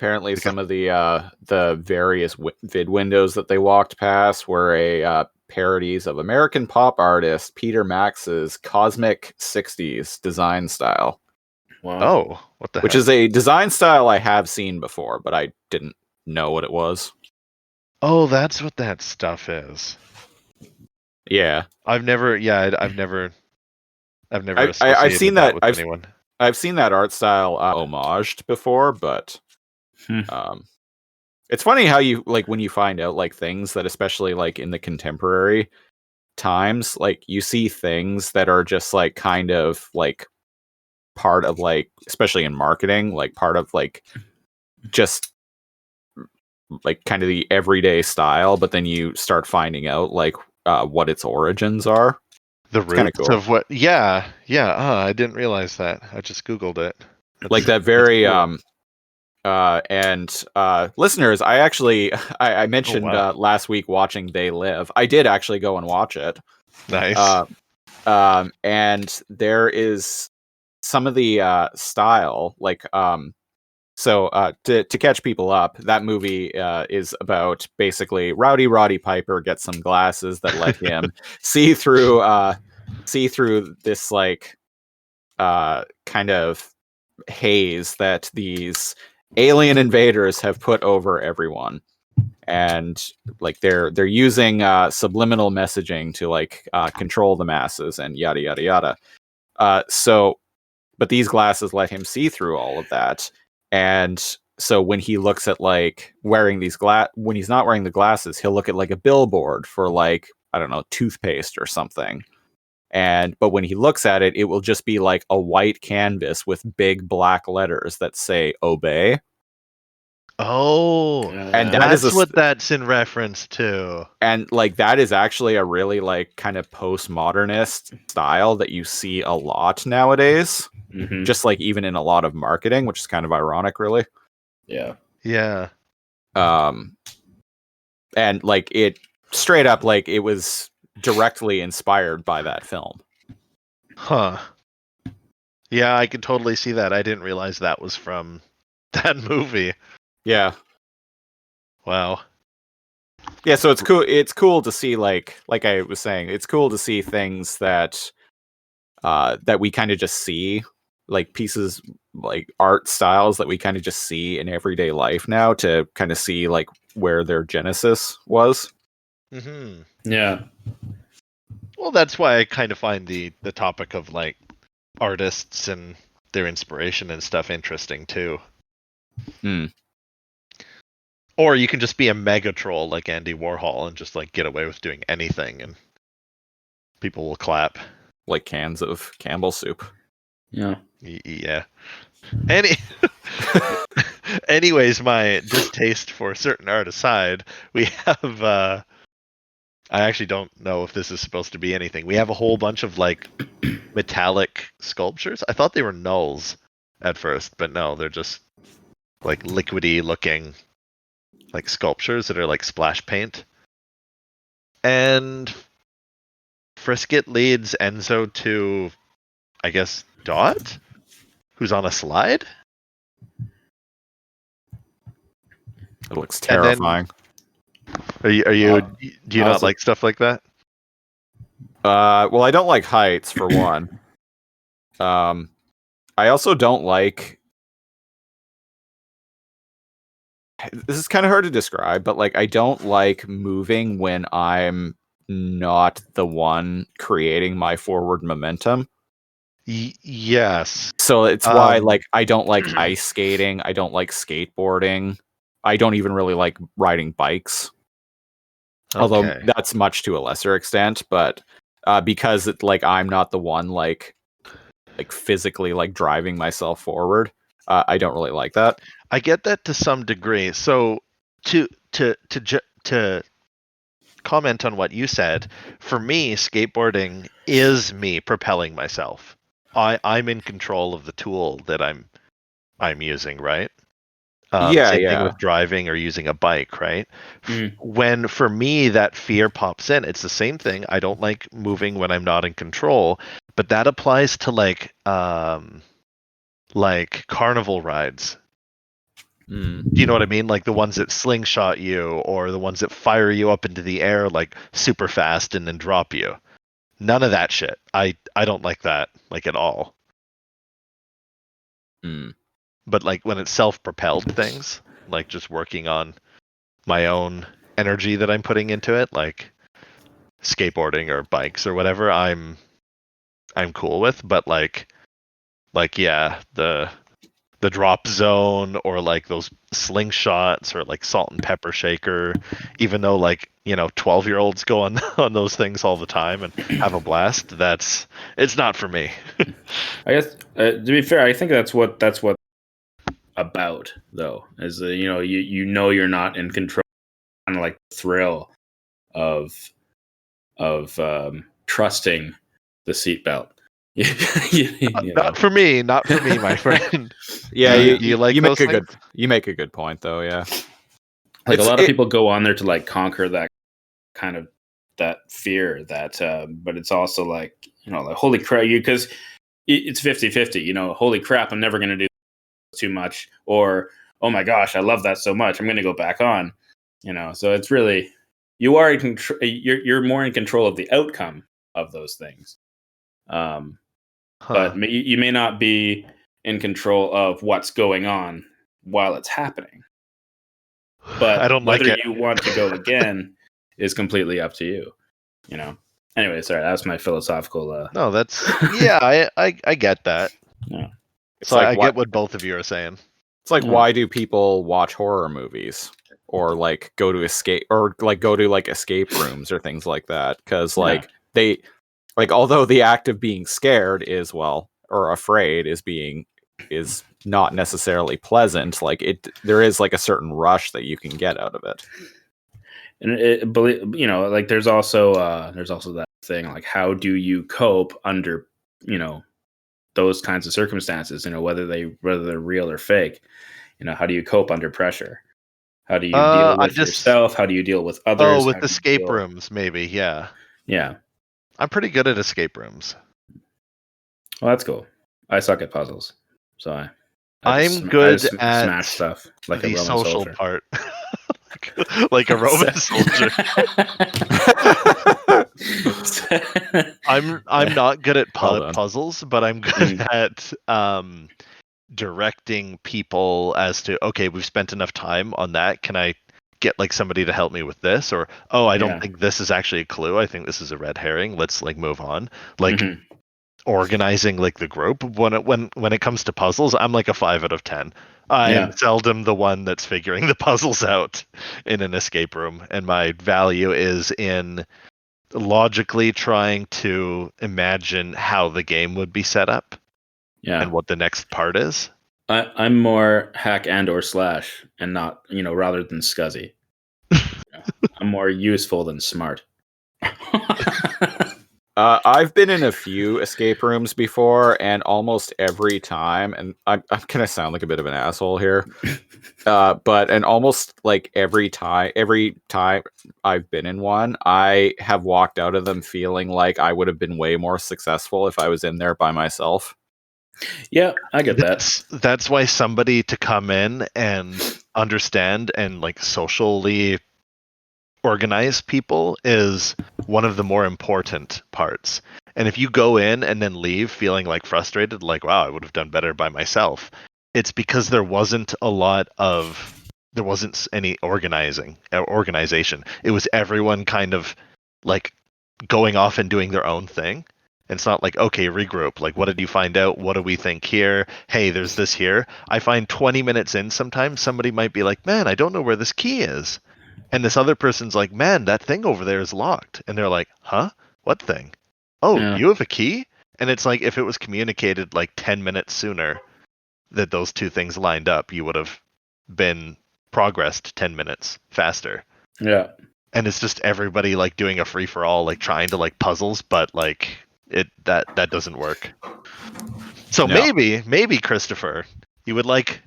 Apparently, some of the various vid windows that they walked past were parodies of American pop artist Peter Max's Cosmic 60s design style. Wow. Oh, what the Which heck? is a design style I have seen before, but I didn't know what it was. Oh, that's what that stuff is. Yeah. I've never I've associated seen that that. with anyone. I've seen that art style homaged before, but it's funny how you like when you find out like things that, especially like in the contemporary times, like you see things that are just like kind of like part of like, especially in marketing, like part of like just like kind of the everyday style, but then you start finding out like what its origins are. The It's kinda roots cool. of what? Yeah. I didn't realize that. I just googled it. Like that That's very cool. and listeners, I mentioned wow. last week watching They Live. I did actually go and watch it. Nice. And there is some of the style, like so to catch people up, that movie is about basically Rowdy Roddy Piper gets some glasses that let him see through this like kind of haze that these alien invaders have put over everyone, and like they're using subliminal messaging to like control the masses and yada yada yada. But these glasses let him see through all of that, and so when he looks at like wearing these when he's not wearing the glasses, he'll look at like a billboard for like, I don't know, toothpaste or something. But when he looks at it, it will just be like a white canvas with big black letters that say obey. Oh, And that is that's what that's in reference to. And like that is actually a really like kind of postmodernist style that you see a lot nowadays. Mm-hmm. Just like even in a lot of marketing, which is kind of ironic, really. Yeah. Yeah. And like it straight up, like it was directly inspired by that film. Huh. Yeah, I could totally see that. I didn't realize that was from that movie. Yeah. Wow. Yeah, so it's cool. It's cool to see like I was saying, it's cool to see things that that we kind of just see, like pieces, like art styles that we kind of just see in everyday life now, to kind of see like where their genesis was. Mm-hmm. Yeah. Well, that's why I kind of find the topic of like artists and their inspiration and stuff interesting too. Hmm. Or you can just be a mega troll like Andy Warhol and just like get away with doing anything and people will clap. Like cans of Campbell's soup. Yeah. Yeah. Anyways, my distaste for certain art aside, we have I actually don't know if this is supposed to be anything. We have a whole bunch of like metallic sculptures. I thought they were nulls at first, but no, they're just like liquidy looking like sculptures that are like splash paint. And Frisket leads Enzo to, I guess, Dot, who's on a slide. It looks terrifying. Do you not like stuff like that? Well, I don't like heights for one. I also don't like. This is kind of hard to describe, but like I don't like moving when I'm not the one creating my forward momentum. Yes. So it's why like I don't like ice skating, I don't like skateboarding, I don't even really like riding bikes. Although that's much to a lesser extent, but because it, like I'm not the one like physically like driving myself forward, I don't really like that. I get that to some degree. So to comment on what you said, for me, skateboarding is me propelling myself. I'm in control of the tool that I'm using, right? Same thing with driving or using a bike, right? When for me that fear pops in, it's the same thing. I don't like moving when I'm not in control, but that applies to like carnival rides. Mm. Do you know what I mean? Like the ones that slingshot you, or the ones that fire you up into the air like super fast and then drop you. None of that shit. I don't like that like at all. Mm. But like when it's self-propelled things, like just working on my own energy that I'm putting into it, like skateboarding or bikes or whatever, I'm cool with. But like yeah, the drop zone, or like those slingshots, or like salt and pepper shaker, even though like 12-year-olds go on on those things all the time and have a blast, it's not for me. I guess to be fair, I think that's what about though, is you know you're not in control, kind of like the thrill of trusting the seatbelt. Not for me, my friend. Yeah, Do you like you those make a things? you make a good point though. Yeah, Like a lot of people go on there to like conquer that kind of that fear, that but it's also like like holy crap, because it's 50-50. Holy crap, I'm never going to do too much, or oh my gosh, I love that so much, I'm going to go back on. So it's really, you are in control. You're more in control of the outcome of those things. But you may not be in control of what's going on while it's happening. But I don't whether like it. you want to go again is completely up to you. Anyway, sorry, that's my philosophical. No, that's yeah. I get that. Yeah. It's So like I get what both of you are saying. It's like, Yeah. why do people watch horror movies, or like go to escape rooms or things like that? Because like they, like, although the act of being scared is or afraid is not necessarily pleasant. Like there is like a certain rush that you can get out of it. And like there's also that thing, like, how do you cope under those kinds of circumstances? Whether they're real or fake. How do you cope under pressure? How do you deal with yourself? How do you deal with others? Oh, with How do you escape deal... rooms, maybe. Yeah. Yeah. I'm pretty good at escape rooms. Well, that's cool. I suck at puzzles, so I'm good at smash stuff like the a Roman social soldier. part. Like a Roman soldier. I'm not good at puzzles, but I'm good at directing people as to, okay, we've spent enough time on that. Can I get like somebody to help me with this? Or, oh, I don't think this is actually a clue. I think this is a red herring. Let's like move on. Like organizing like the group. When it comes to puzzles, I'm like a 5 out of 10. I am seldom the one that's figuring the puzzles out in an escape room, and my value is in logically trying to imagine how the game would be set up and what the next part is. I'm more hack and or slash, and not rather than scuzzy. I'm more useful than smart. I've been in a few escape rooms before, and almost every time, and I'm gonna sound like a bit of an asshole here, and almost like every time I've been in one, I have walked out of them feeling like I would have been way more successful if I was in there by myself. Yeah, I get that. That's why somebody to come in and understand and like socially organize people is one of the more important parts. And if you go in and then leave feeling like frustrated, like, wow, I would have done better by myself, it's because there wasn't any organization. It was everyone kind of like going off and doing their own thing. And it's not like, okay, regroup. Like, what did you find out? What do we think here? Hey, there's this here. I find 20 minutes in sometimes somebody might be like, man, I don't know where this key is. And this other person's like, man, that thing over there is locked. And they're like, huh? What thing? Oh, you have a key? And it's like, if it was communicated like 10 minutes sooner that those two things lined up, you would have been progressed 10 minutes faster. Yeah. And it's just everybody like doing a free for all, like trying to like puzzles, but like that doesn't work. So maybe Christopher, you would like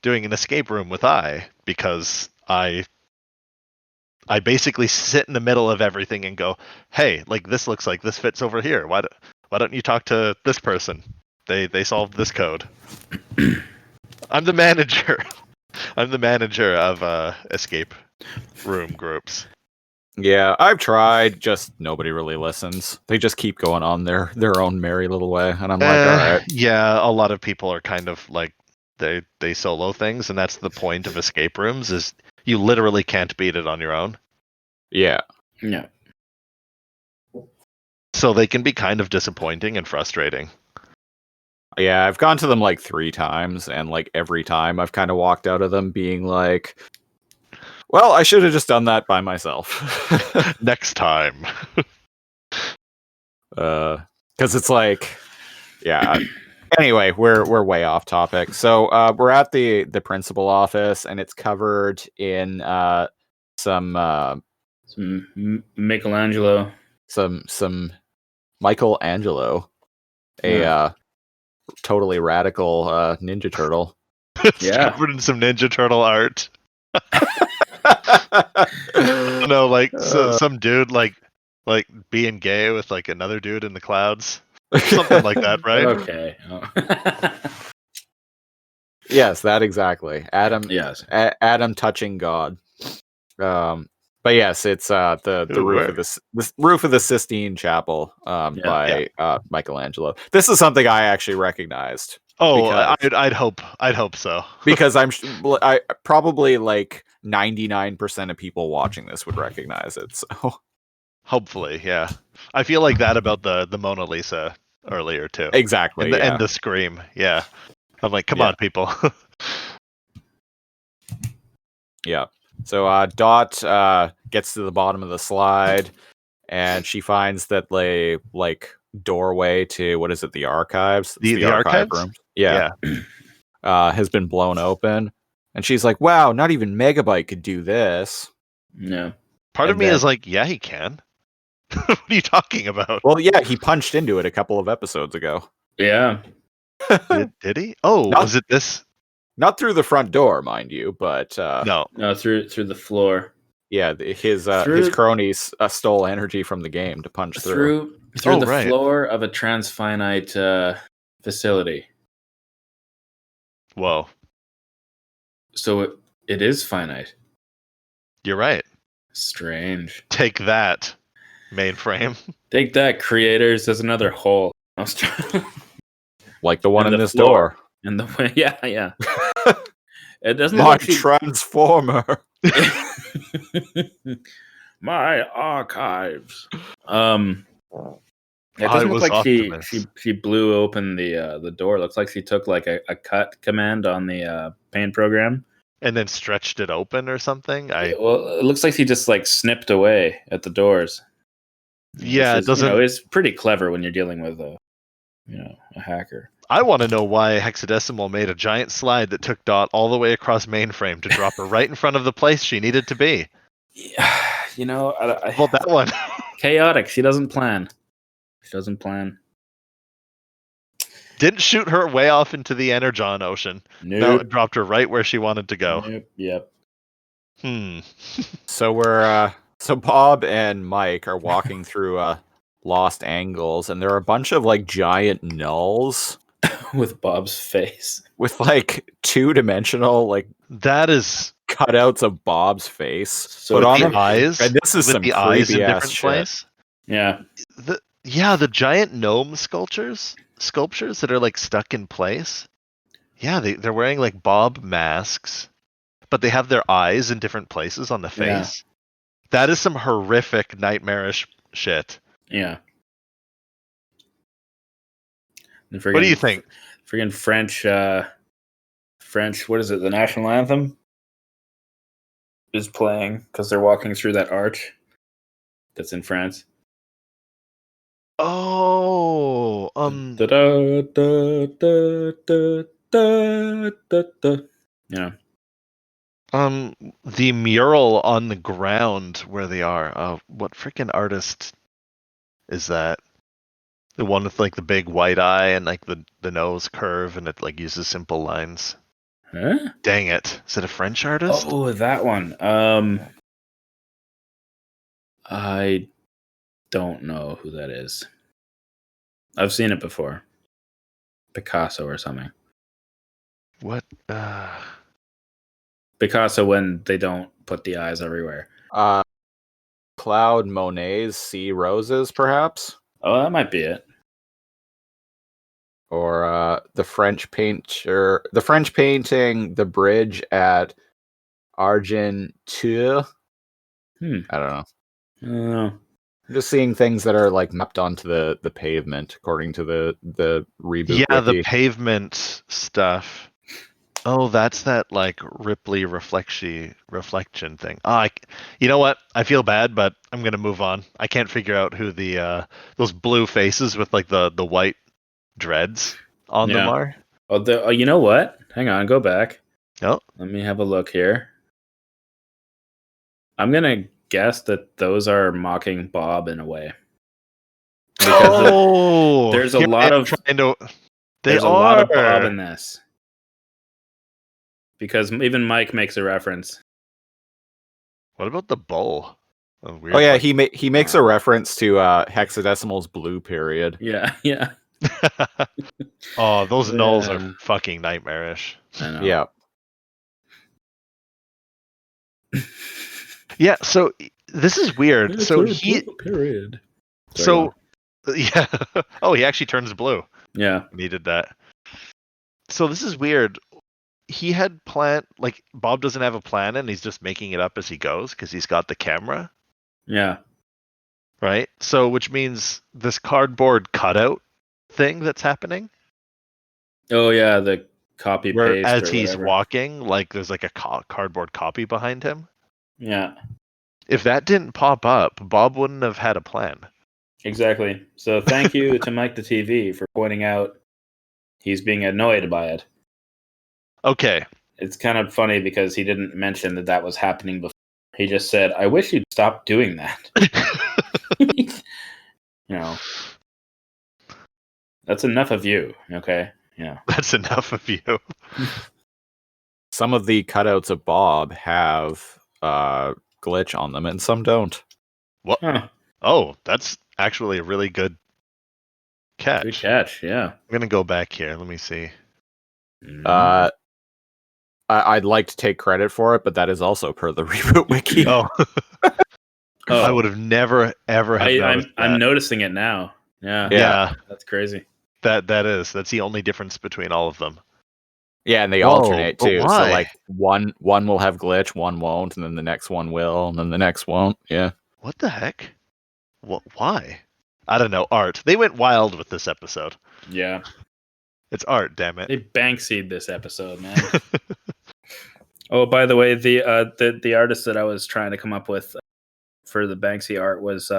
doing an escape room with because I basically sit in the middle of everything and go, hey, like this looks like this fits over here. Why don't you talk to this person? They solved this code. I'm the manager. I'm the manager of escape room groups. Yeah, I've tried. Just nobody really listens. They just keep going on their own merry little way, and I'm like, all right. Yeah, a lot of people are kind of like they solo things, and that's the point of escape rooms. Is you literally can't beat it on your own. Yeah. Yeah. So they can be kind of disappointing and frustrating. Yeah, I've gone to them like 3 times, and like every time I've kind of walked out of them being like, well, I should have just done that by myself. Next time. Because it's like, yeah. Anyway, we're way off topic. So we're at the principal office, and it's covered in some Michelangelo. some Michelangelo, a Yeah. totally radical Ninja Turtle. It's Yeah. covered in some Ninja Turtle art. No, like some dude like being gay with like another dude in the clouds. Something like that, right? Okay. Oh. Yes, that exactly. Adam. Yes. Adam touching God. But yes, it's the Ooh, roof where? of the roof of the Sistine Chapel Yeah. by Michelangelo. This is something I actually recognized. Oh, Because- I'd hope so. Because I probably like 99% of people watching this would recognize it. So Hopefully, yeah. I feel like that about the Mona Lisa earlier too. exactly, And the scream, yeah. I'm like, come on, people. yeah. So Dot gets to the bottom of the slide, and she finds that the like doorway to what is it, the archives? It's The archive archives? room. Yeah. Has been blown open, and she's like, "Wow, not even Megabyte could do this." Yeah. Part of And me then- is like, yeah, he can. What are you talking about? Well, yeah, he punched into it a couple of episodes ago. Yeah. Did he? Oh, Not- was it this? Not through the front door, mind you, but No. No, through the floor. yeah, his Through- cronies stole energy from the game to punch through. Through Oh, the right. floor of a transfinite facility. Whoa. So it is finite. You're right. Strange. Take that, mainframe. Take that, creators. There's another hole. Like the one And in the this floor. door. In the way, yeah. It doesn't My look like transformer. my archives. It I doesn't was look like Optimus. she blew open the door. It looks like she took like a cut command on the paint program. And then stretched it open or something. Well, it looks like she just like snipped away at the doors. Yeah, Which it doesn't. it's pretty clever when you're dealing with a hacker. I want to know why Hexadecimal made a giant slide that took Dot all the way across Mainframe to drop her right in front of the place she needed to be. Yeah, Well, that one. chaotic. She doesn't plan. She doesn't plan. Didn't shoot her way off into the Energon Ocean. No, Nope. it dropped her right where she wanted to go. Nope. Yep. So so Bob and Mike are walking through Lost Angles, and there are a bunch of like giant nulls With Bob's face. with like 2-dimensional like That is cutouts of Bob's face So put on the them. eyes. And this is with some the eyes in creepy ass different shit. place. Yeah. The giant gnome sculptures that are like stuck in place. Yeah, they're wearing like Bob masks, but they have their eyes in different places on the Yeah. face. That is some horrific, nightmarish shit. Yeah. And What do you think? Friggin' French. What is it? The national anthem is playing because they're walking through that arch that's in France. Oh, Da, da, da, da, da, da, da, da. Yeah. the mural on the ground where they are. What freaking artist is that? The one with like the big white eye and like the nose curve, and it like uses simple lines. Huh? Dang it! Is it a French artist? Oh, that one. I don't know who that is. I've seen it before. Picasso or something. What? Picasso when they don't put the eyes everywhere. Claude Monet's Sea Roses, perhaps? Oh, that might be it. Or the French painting The Bridge at Argenteuil. I don't know. I'm just seeing things that are like mapped onto the pavement, according to the ReBoot Yeah, wiki. the pavement stuff. Oh, that's that like Ripley reflection thing. You know what? I feel bad, but I'm gonna move on. I can't figure out who the those blue faces with like the white dreads on them are. Oh, you know what? Hang on, go back. Oh, Let me have a look here. I'm gonna guess that those are mocking Bob in a way. Because there's a lot of there's a lot of Bob in this. Because even Mike makes a reference. What about the bowl? Oh yeah, he makes a reference to Hexadecimal's blue period. Yeah. Oh, those nulls are fucking nightmarish. I know. Yeah. Yeah, so this is weird. It's so a he blue period. So yeah. Oh, he actually turns blue. Yeah. Needed that. So this is weird. He had like Bob doesn't have a plan and he's just making it up as he goes because he's got the camera. Yeah. Right? So which means this cardboard cutout thing that's happening. Oh yeah, the copy paste. As he's walking, like there's like a cardboard copy behind him. Yeah. If that didn't pop up, Bob wouldn't have had a plan. Exactly. So thank you to Mike the TV for pointing out he's being annoyed by it. Okay. It's kind of funny because he didn't mention that was happening before. He just said, "I wish you'd stop doing that." You know, that's enough of you. Okay. Yeah. That's enough of you. Some of the cutouts of Bob have glitch on them, and some don't. What? Huh. Oh, that's actually a really good catch. Good catch. Yeah. I'm gonna go back here. Let me see. I'd like to take credit for it, but that is also per the ReBoot wiki. Oh. I would have never ever have noticed that. I'm noticing it now. Yeah. Yeah. That's crazy. That's the only difference between all of them. Yeah, and they alternate but too. why? So like one will have glitch, one won't, and then the next one will, and then the next won't. Yeah. What the heck? Why? I don't know. Art. They went wild with this episode. Yeah. It's art, damn it. They Banksy'd this episode, man. Oh, by the way, the artist that I was trying to come up with for the Banksy art was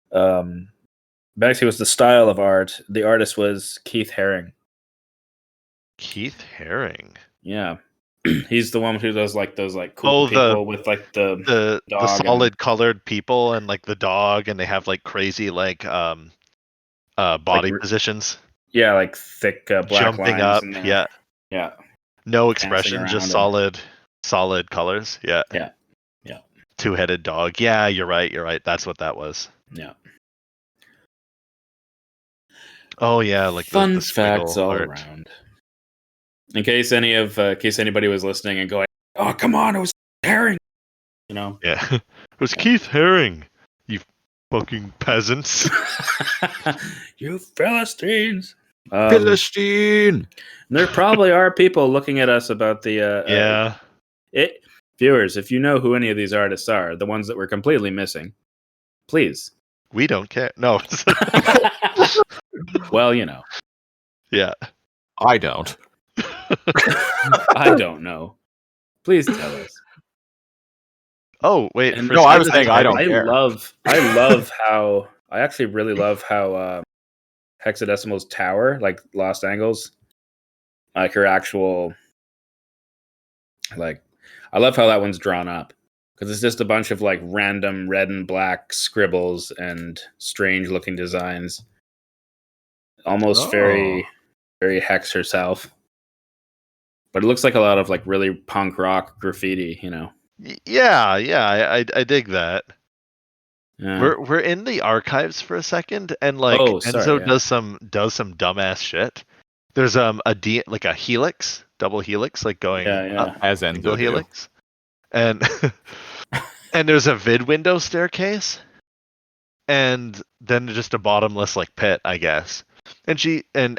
Banksy was the style of art. The artist was Keith Haring. Keith Haring. Yeah. He's the one who does like those like cool people with like the solid colored people and like the dog, and they have like crazy like body positions. Yeah, like thick black jumping lines up. Yeah. No expression, just solid colors. Yeah. Two-headed dog. Yeah, you're right. That's what that was. Yeah. Oh yeah, like fun the facts all art. around. In case anybody was listening and going, "Oh, come on, it was Haring," you know. Yeah, it was Keith Haring. You fucking peasants. You Philistines. Philistine. There probably are people looking at us about the viewers. If you know who any of these artists are, the ones that we're completely missing, please. We don't care. No. Well, you know. Yeah. I don't. I don't know. Please tell us. Oh wait. No, I was saying I don't care. I actually really love how Hexadecimal's tower, like Lost Angles, like her actual, like, I love how that one's drawn up because it's just a bunch of like random red and black scribbles and strange looking designs. Almost very, very Hex herself. But it looks like a lot of like really punk rock graffiti, you know. Yeah, I dig that. Yeah. We're in the archives for a second, and like Enzo does some dumbass shit. There's a helix double helix, like going up, As single Enzo do. helix, and and there's a vid window staircase, and then just a bottomless like pit, I guess. And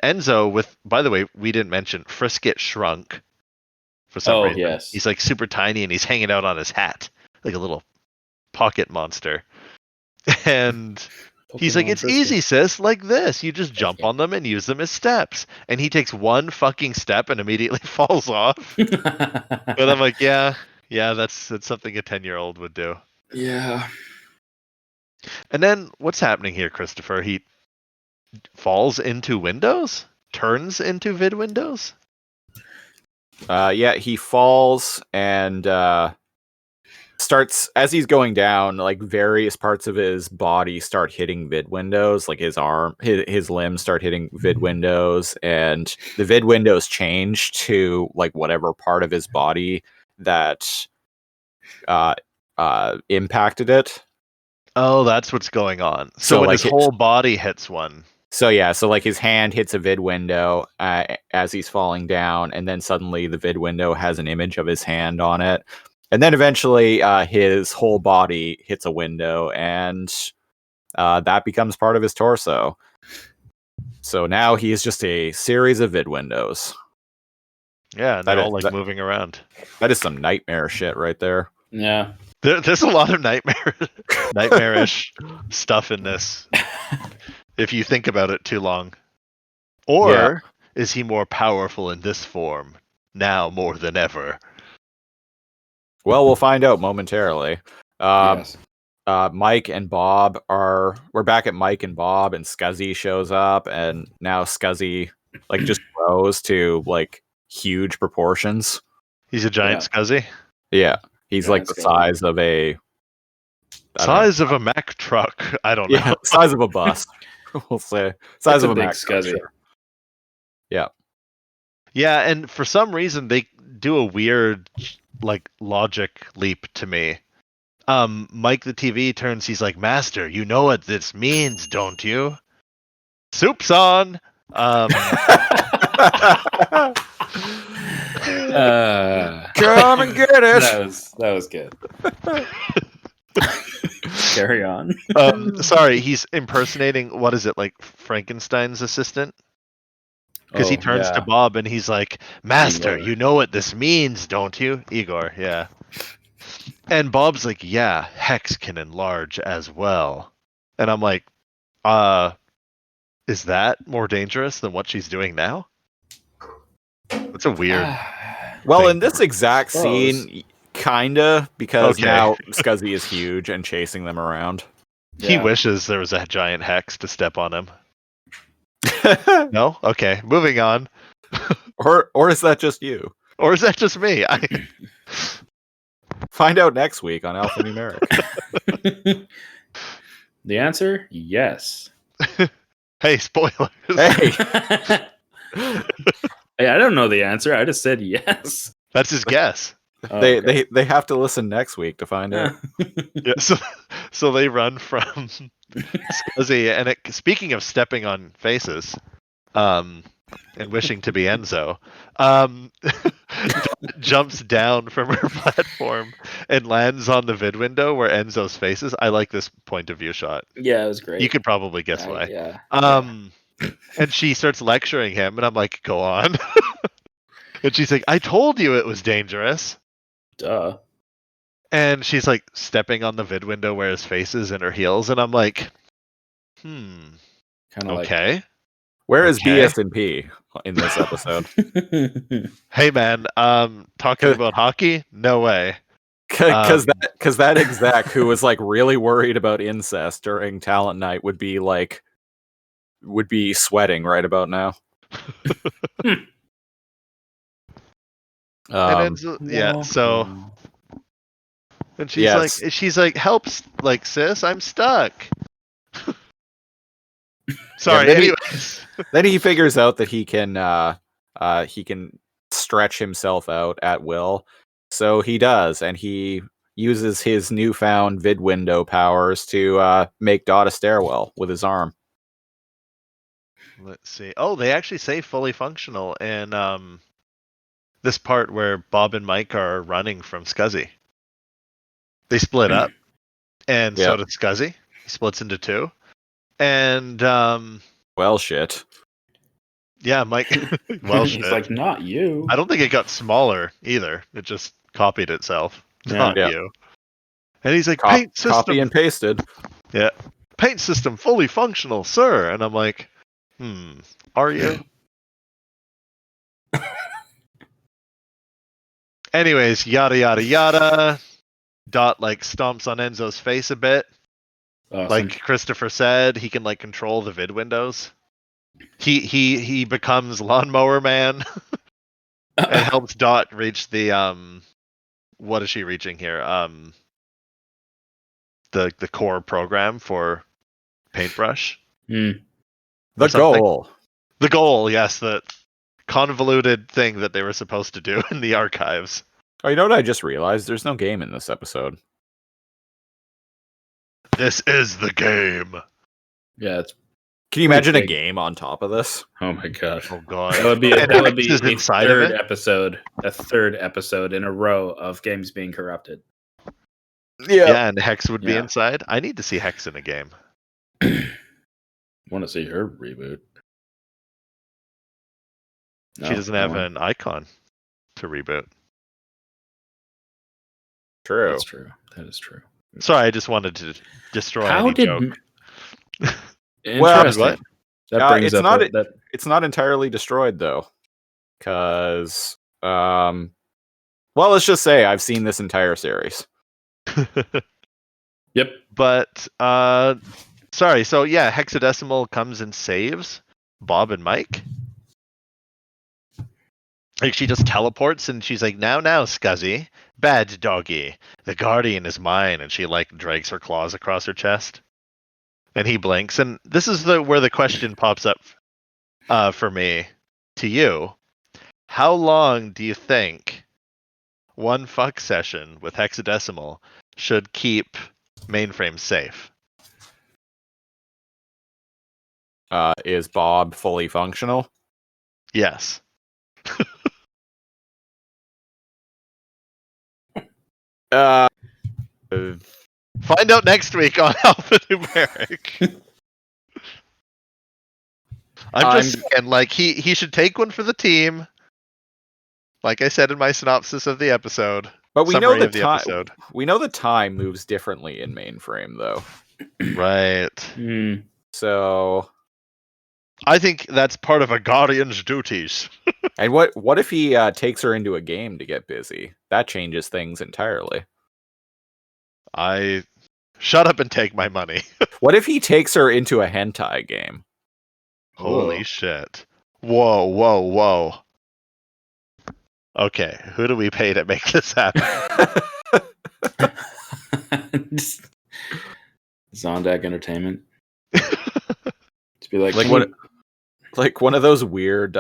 Enzo with, by the way, we didn't mention Frisket shrunk for some reason. yes. He's like super tiny and he's hanging out on his hat like a little pocket monster. And he's like, Pokemon it's Frisket. easy, sis, like this. You just jump Okay. on them and use them as steps. And he takes one fucking step and immediately falls off. But I'm like, yeah, that's something a 10-year-old would do. Yeah. And then what's happening here, Christopher? He falls into windows? Turns into vid windows? Yeah, he falls and starts, as he's going down, like various parts of his body start hitting vid windows, like his arm, his limbs start hitting vid windows, and the vid windows change to like whatever part of his body that impacted it. Oh, that's what's going on. So when like his whole body hits one. So yeah, so like his hand hits a vid window as he's falling down, and then suddenly the vid window has an image of his hand on it. And then eventually his whole body hits a window, and that becomes part of his torso. So now he is just a series of vid windows. Yeah, and they're all like moving around. That is some nightmare shit right there. Yeah. There's a lot of nightmarish stuff in this, if you think about it too long. Or is he more powerful in this form, now more than ever? Well, we'll find out momentarily. Yes. Mike and Bob we're back at Mike and Bob, and Scuzzy shows up, and now Scuzzy like just grows to like huge proportions. He's a giant Scuzzy? Yeah. He's Giant like the Scuzzy. size of a of a Mack truck. I don't know. Yeah, size of a bus. We'll say size That's of a a big Mack truck, Scuzzy. sure. Yeah. Yeah, and for some reason they do a weird like logic leap to me. Mike the TV turns, he's like, Master, you know what this means, don't you? Soup's on. Come and get it. That was good. Carry on. Sorry, he's impersonating, what is it, like Frankenstein's assistant? Because he turns to Bob and he's like, Master, Igor. you know what this means, don't you? Igor, yeah. And Bob's like, yeah, Hex can enlarge as well. And I'm like, is that more dangerous than what she's doing now? It's a weird Well, thing. in this exact scene, kinda, because now Scuzzy is huge and chasing them around. He wishes there was a giant Hex to step on him. No? Okay, moving on. Or is that just you? Or is that just me? Find out next week on Alphanumeric. The answer, yes. Hey, spoilers. Hey, Hey, I don't know the answer. I just said yes. That's his guess. Oh, they have to listen next week to find out. Yeah, so they run from Scuzzy, and speaking of stepping on faces, and wishing to be Enzo, jumps down from her platform and lands on the vid window where Enzo's face is. I like this point of view shot. Yeah, it was great. You could probably guess why. Yeah. And she starts lecturing him, and I'm like, go on. And she's like, I told you it was dangerous. Duh. And she's like stepping on the vid window where his face is in her heels, and I'm like, Kind of okay. Where is BS&P in this episode? Hey man, talking about hockey? No way. Because that exec who was like really worried about incest during talent night would be sweating right about now. And and she's like, helps, like, sis, I'm stuck. Sorry. Yeah, anyways, then he figures out that he can stretch himself out at will. So he does, and he uses his newfound vid window powers to make Dot a stairwell with his arm. let's see. Oh, they actually say fully functional, and this part where Bob and Mike are running from Scuzzy. They split up, and so did Scuzzy. He splits into two. And, well, shit. yeah, Mike... well, He's shit. like, not you. I don't think it got smaller, either. It just copied itself. Not you. And he's like, paint system... Copy and pasted. Yeah. Paint system fully functional, sir. And I'm like, are you? Anyways, yada, yada, yada. Dot, like, stomps on Enzo's face a bit. Awesome. Like Christopher said, he can, like, control the vid windows. He becomes Lawnmower Man and helps Dot reach the, what is she reaching here? The core program for Paintbrush. The goal. The goal, yes, the convoluted thing that they were supposed to do in the archives. Oh, you know what I just realized? There's no game in this episode. This is the game. Yeah, it's... Can you imagine a game on top of this? Oh my god. Oh god. That would be a inside of third it? episode. A third episode in a row of games being corrupted. Yeah, and Hex would be inside. I need to see Hex in a game. Want to see her reboot. She doesn't have an icon to reboot. True. That's true. That is true. Sorry, I just wanted to destroy How any did... joke. Well, Interesting. That brings it's up not that... it's not entirely destroyed though, because well, let's just say I've seen this entire series. Yep. But sorry, so yeah, Hexadecimal comes and saves Bob and Mike. Like, she just teleports and she's like, now, Scuzzy, bad doggy, the guardian is mine, and she like drags her claws across her chest. And he blinks, and this is where the question pops up for me to you. How long do you think one fuck session with Hexadecimal should keep Mainframe safe? Is Bob fully functional? Yes. Find out next week on Alphanumeric. I'm just saying, like, he should take one for the team. Like I said in my synopsis of the episode. But we know the episode. We know the time moves differently in Mainframe, though. Right. So I think that's part of a guardian's duties. And what if he takes her into a game to get busy? That changes things entirely. Shut up and take my money. What if he takes her into a hentai game? Holy shit. Whoa. Okay, who do we pay to make this happen? Zondak Entertainment. Just be like one of those weird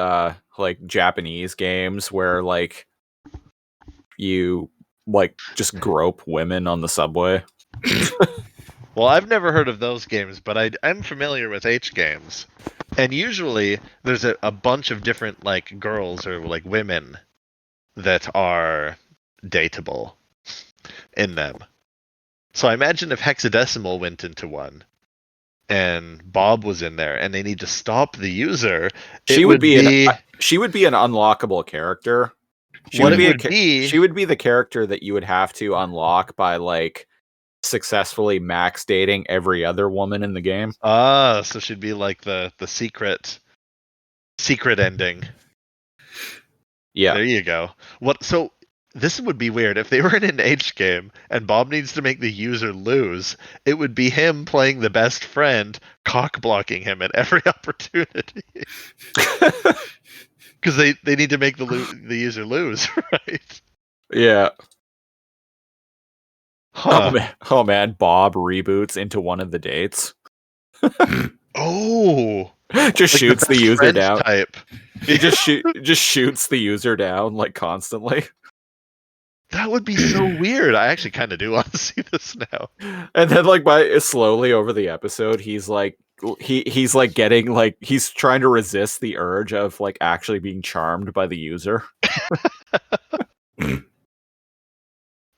like Japanese games where like you like just grope women on the subway. Well, I've never heard of those games, but I'm familiar with H games. And usually there's a bunch of different like girls or like women that are dateable in them. So I imagine if Hexadecimal went into one and Bob was in there and they need to stop the user, she would be an unlockable character. She would be the character that you would have to unlock by like successfully max dating every other woman in the game. So she'd be like the secret ending. Yeah. There you go. So this would be weird. If they were in an H game and Bob needs to make the user lose, it would be him playing the best friend, cock blocking him at every opportunity. Because they need to make the user lose, right? Yeah. Huh. Oh man, Bob reboots into one of the dates. Oh. Just like shoots the user down. Type. He just shoots the user down like constantly. That would be so weird. I actually kind of do want to see this now. And then like slowly over the episode, he's like he's like getting like he's trying to resist the urge of like actually being charmed by the user.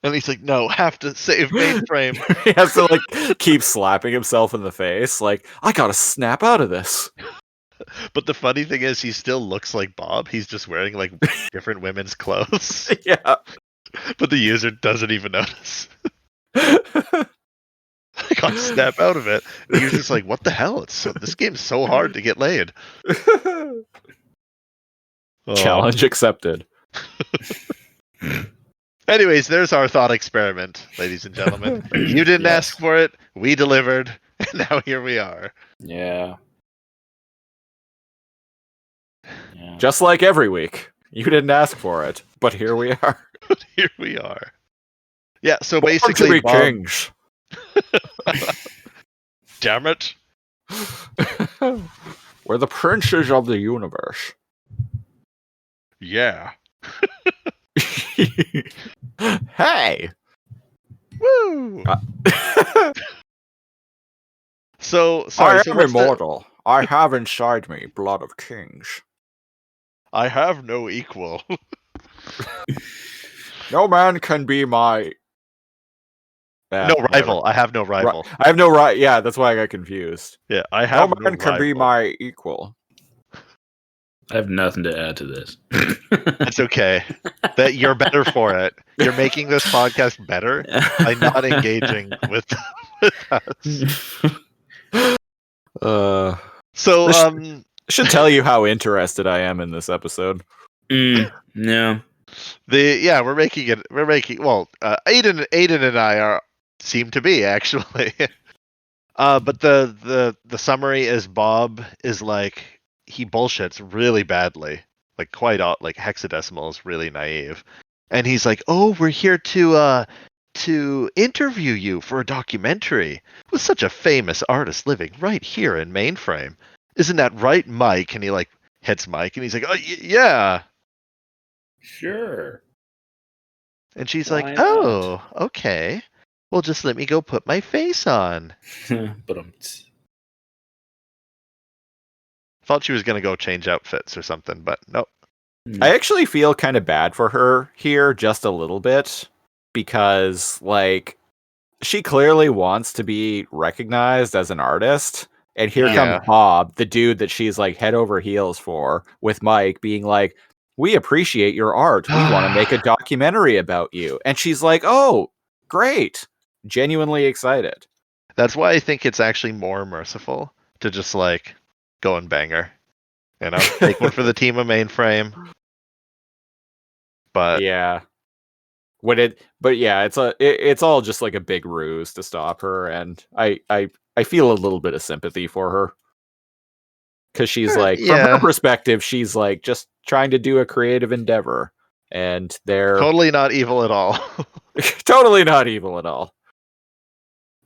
And he's like, no, have to save Mainframe. He has to like keep slapping himself in the face. Like, I gotta snap out of this. But the funny thing is, he still looks like Bob. He's just wearing like different women's clothes. Yeah. But the user doesn't even notice. I gotta snap out of it. And the user's like, what the hell? This game's so hard to get laid. Oh. Challenge accepted. Anyways, there's our thought experiment, ladies and gentlemen. You didn't Yes. ask for it, we delivered, and now here we are. Yeah. Just like every week. You didn't ask for it, but here we are. Here we are. Yeah, so Born to basically, be kings. Damn it. We're the princes of the universe. Yeah. Hey! Woo! So, I sorry, am so what's the- immortal. I have inside me blood of kings. I have no equal. No man can be my... No rival. I have no rival. I have no right. Yeah, that's why I got confused. Yeah, I have No man can be rival. my equal. I have nothing to add to this. It's okay. That you're better for it. You're making this podcast better by not engaging with us. So, This should tell you how interested I am in this episode. Yeah. we're making it. Well, Aiden and I seem to be actually. But the summary is Bob is like he bullshits really badly, like quite like Hexadecimal is really naive, and he's like, "Oh, we're here to interview you for a documentary with such a famous artist living right here in Mainframe. Isn't that right, Mike?" And he like hits Mike, and he's like, "Oh, yeah." Sure. And she's Why like, not? "Oh, okay. Well, just let me go put my face on." But Thought she was gonna go change outfits or something, but nope. I actually feel kind of bad for her here, just a little bit, because like she clearly wants to be recognized as an artist, and here Yeah. comes Bob, the dude that she's like head over heels for, with Mike being like, "We appreciate your art. We want to make a documentary about you," and she's like, "Oh, great!" Genuinely excited. That's why I think it's actually more merciful to just like go and bang her. You know, take one for the team of Mainframe. But Yeah. But yeah, it's all just like a big ruse to stop her, and I feel a little bit of sympathy for her. Because she's like, from her yeah, perspective, she's like just trying to do a creative endeavor, and they're totally not evil at all. totally not evil at all.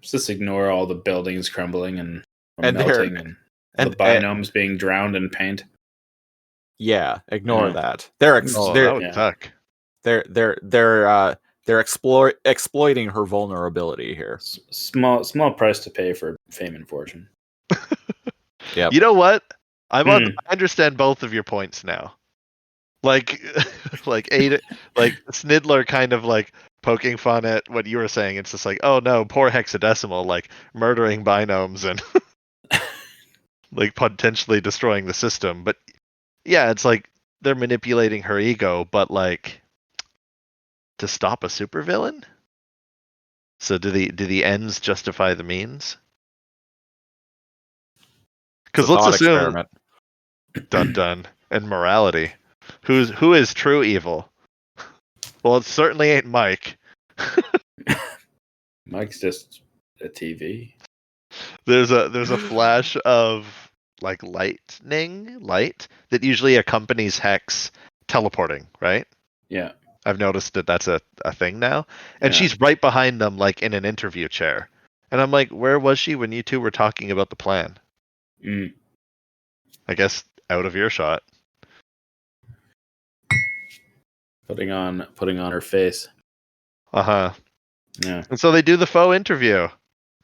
just ignore all the buildings crumbling and And they're- melting and the binomes being drowned in paint. Yeah, ignore Yeah. that. They're Oh, they're that would yeah. suck. they're exploiting her vulnerability here. Small price to pay for fame and fortune. Yep. You know what? I Hmm. understand both of your points now. Like, like Snidler kind of like poking fun at what you were saying. It's just like, oh no, poor Hexadecimal, like murdering binomes and like potentially destroying the system. But yeah, it's like they're manipulating her ego, but like to stop a supervillain. So do the ends justify the means? Because let's assume Experiment. dun dun and morality. Who is true evil? Well, it certainly ain't Mike. Mike's just a TV. There's a flash of like light that usually accompanies Hex teleporting, right? Yeah. I've noticed that that's a thing now. And Yeah. she's right behind them, like in an interview chair. And I'm like, where was she when you two were talking about the plan? Mm. I guess out of earshot. Putting on her face. Uh-huh. Yeah. And so they do the faux interview. And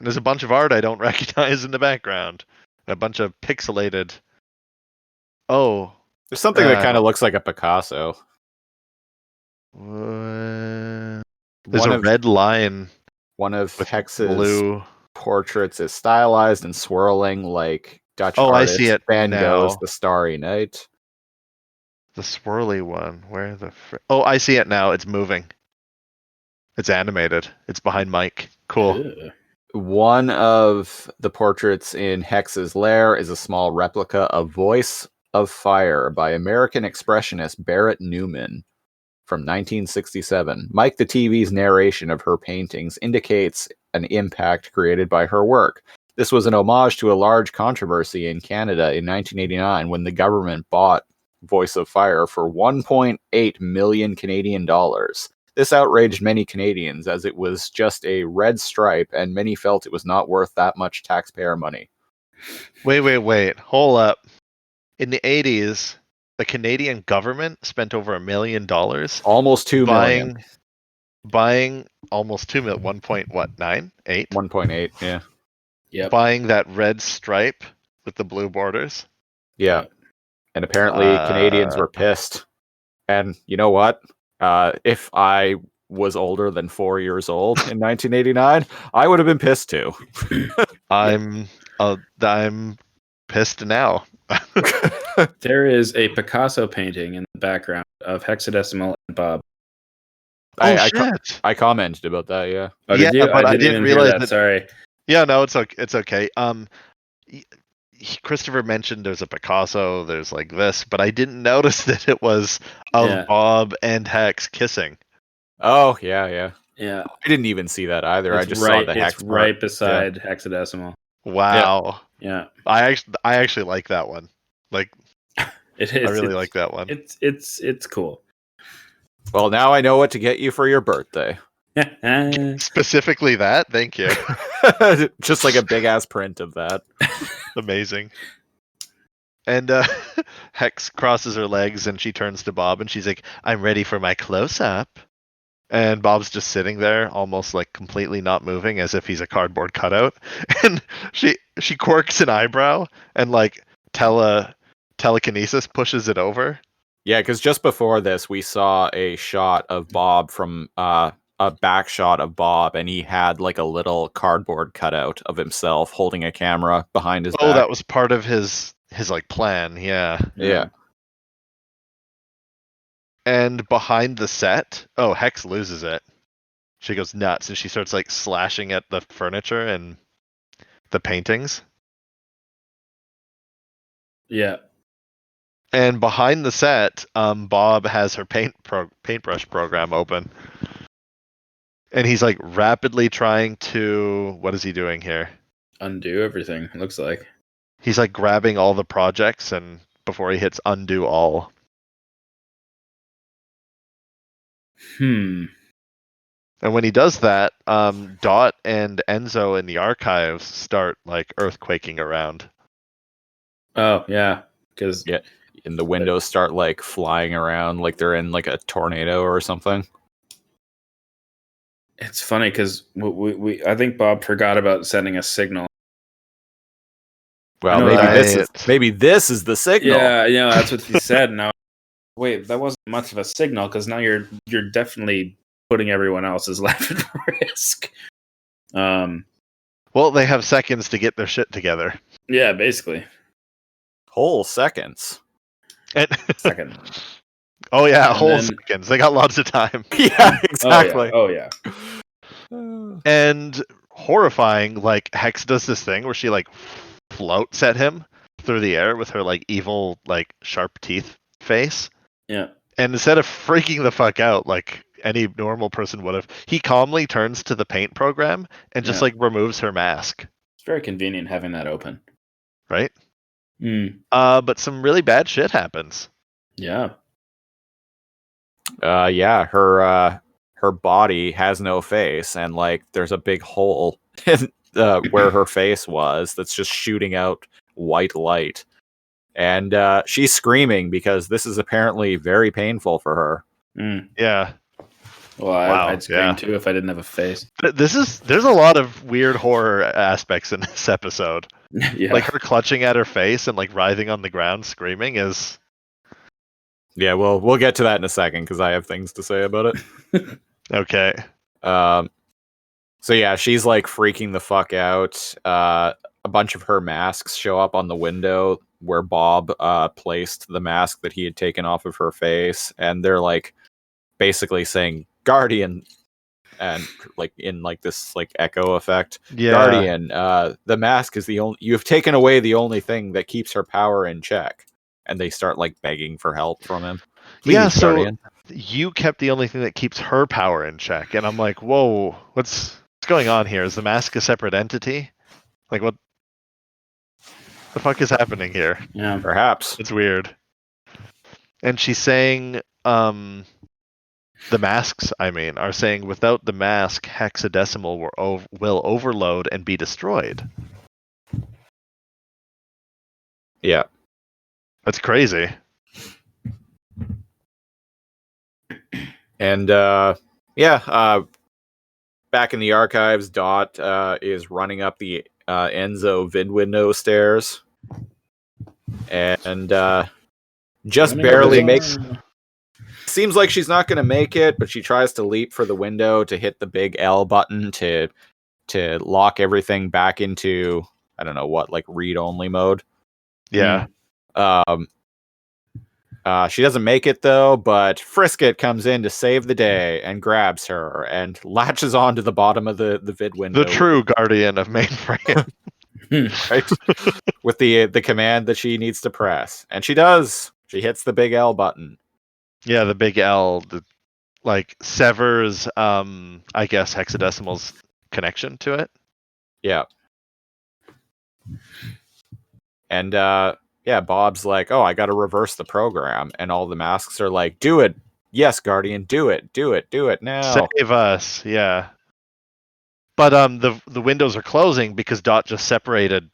there's a bunch of art I don't recognize in the background. And a bunch of pixelated. Oh. There's something that kind of looks like a Picasso. There's a red line One of with Hex's blue. portraits is stylized and swirling like Dutch Oh, I artist see it Van Gogh's now. The Starry Night. The swirly one. Where the oh, I see it now. It's moving. It's animated. It's behind Mike. Cool. Ew. One of the portraits in Hex's lair is a small replica of Voice of Fire by American expressionist Barrett Newman from 1967. Mike the TV's narration of her paintings indicates an impact created by her work. This was an homage to a large controversy in Canada in 1989 when the government bought Voice of Fire for 1.8 million Canadian dollars. This outraged many Canadians as it was just a red stripe and many felt it was not worth that much taxpayer money. Wait. Hold up. In the 80s, the Canadian government spent over $1 million Almost 2 million. buying almost 2 million, 1.9, 8? 1.8, yeah. Yep. Buying that red stripe with the blue borders. Yeah. And apparently Canadians were pissed. And you know what? If I was older than 4 years old in 1989, I would have been pissed too. I'm pissed now. There is a Picasso painting in the background of Hexadecimal and Bob. Shit. I commented about that, yeah. Oh, did Yeah, you? but I I didn't didn't even realize hear that. that- Sorry. Yeah, no, it's okay. It's okay. Christopher mentioned there's a Picasso, there's like this, but I didn't notice that it was of Yeah. Bob and Hex kissing. Oh, yeah. Yeah. I didn't even see that either. I It's just right. saw the It's Hex right part. beside Hexadecimal. Wow. Yeah. I actually like that one. Like, It is. I really like that one. It's cool. Well, now I know what to get you for your birthday. Specifically that. Thank you. Just like a big ass print of that. Amazing. And Hex crosses her legs and she turns to Bob and she's like, "I'm ready for my close up." And Bob's just sitting there, almost like completely not moving, as if he's a cardboard cutout. And she quirks an eyebrow and like telekinesis pushes it over. Yeah, because just before this, we saw a shot of Bob from a back shot of Bob, and he had like a little cardboard cutout of himself holding a camera behind his Oh, back. that was part of his like plan. Yeah. Yeah. And behind the set, Hex loses it. She goes nuts and she starts like slashing at the furniture and the paintings. Yeah. And behind the set, Bob has her paintbrush program open. And he's like rapidly trying to, what is he doing here? Undo everything, it looks like. He's like grabbing all the projects and before he hits undo all. Hmm. And when he does that, Dot and Enzo in the archives start like earthquaking around. Oh, yeah. Because Yeah. And the windows start like flying around like they're in like a tornado or something. it's funny because I think Bob forgot about sending a signal. Well, know maybe this is the signal. Yeah, that's what he said. Now, wait, that wasn't much of a signal because now you're definitely putting everyone else's life at risk. Well, they have seconds to get their shit together. Yeah, basically. Whole seconds. And Second. oh yeah, And whole then- seconds. They got lots of time. Yeah, exactly. Oh yeah. And horrifying, like Hex does this thing where she like floats at him through the air with her like evil, like sharp teeth face. Yeah. And instead of freaking the fuck out like any normal person would have, he calmly turns to the paint program and just Yeah. like removes her mask. It's very convenient having that open. Right? Mm. But some really bad shit happens. Yeah. Yeah, her body has no face, and like there's a big hole in, where her face was that's just shooting out white light, and she's screaming because this is apparently very painful for her. Mm. Yeah. Well, Wow, I'd scream yeah. too if I didn't have a face. There's a lot of weird horror aspects in this episode. Yeah. Like her clutching at her face and like writhing on the ground screaming is Yeah, we'll get to that in a second because I have things to say about it. Okay. So yeah, she's like freaking the fuck out. A bunch of her masks show up on the window where Bob placed the mask that he had taken off of her face, and they're like basically saying Guardian, and like in like this like echo effect. Yeah. Guardian, the mask is the only, you have taken away the only thing that keeps her power in check. And they start like begging for help from him. Please, Yeah, so Guardian. you kept the only thing that keeps her power in check, and I'm like, whoa, what's going on here? Is the mask a separate entity? Like, what the fuck is happening here? Yeah. Perhaps. It's weird. And she's saying, the masks, I mean, are saying without the mask, Hexadecimal will overload and be destroyed. Yeah. That's crazy. And back in the archives, Dot is running up the Enzo vid window stairs, and just barely makes. Seems like she's not going to make it, but she tries to leap for the window to hit the big L button to lock everything back into, I don't know what, like read only mode. Yeah. She doesn't make it though, but Frisket comes in to save the day and grabs her and latches onto the bottom of the vid window. The true guardian of Mainframe. Right? With the command that she needs to press. And she does. She hits the big L button. Yeah, the big L that like severs I guess Hexadecimal's connection to it. Yeah. And yeah, Bob's like, "Oh, I got to reverse the program." And all the masks are like, "Do it. Yes, Guardian, do it. Do it. Do it now." Save us. Yeah. But the windows are closing because Dot just separated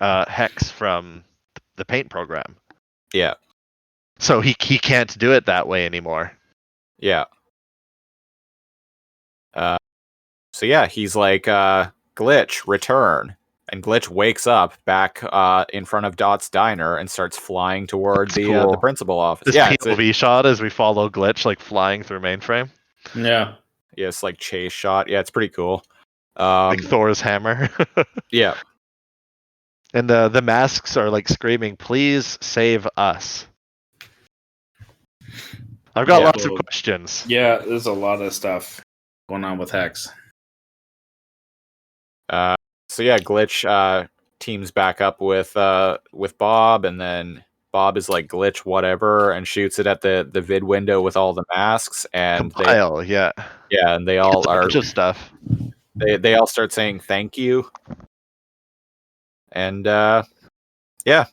Hex from the paint program. Yeah. So he can't do it that way anymore. Yeah. So yeah, he's like, Glitch, return. And Glitch wakes up back in front of Dot's diner and starts flying toward the principal office. This Yeah, POV shot as we follow Glitch like flying through Mainframe. Yeah. Yeah, it's like chase shot. Yeah, it's pretty cool. Like Thor's hammer. Yeah. And the masks are like screaming, "Please save us." I've got lots of questions. Yeah, there's a lot of stuff going on with Hex. So yeah, Glitch teams back up with Bob, and then Bob is like, "Glitch, whatever," and shoots it at the vid window with all the masks, and Compile, and they all are just stuff. They all start saying thank you, and yeah,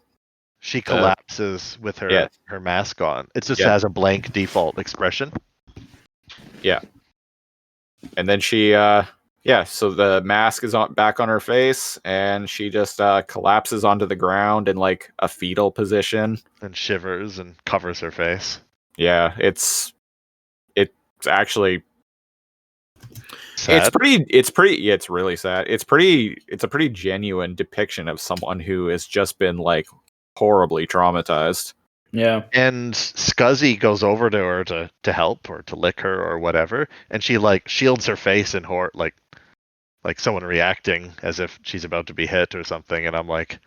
she collapses with her mask on. It just has a blank default expression. Yeah, and then she so the mask is back on her face, and she just collapses onto the ground in like a fetal position and shivers and covers her face. Yeah, it's actually sad. It's really sad. It's a pretty genuine depiction of someone who has just been like horribly traumatized. Yeah. And Scuzzy goes over to her to help or to lick her or whatever, and she like shields her face in horror, like someone reacting as if she's about to be hit or something, and I'm like,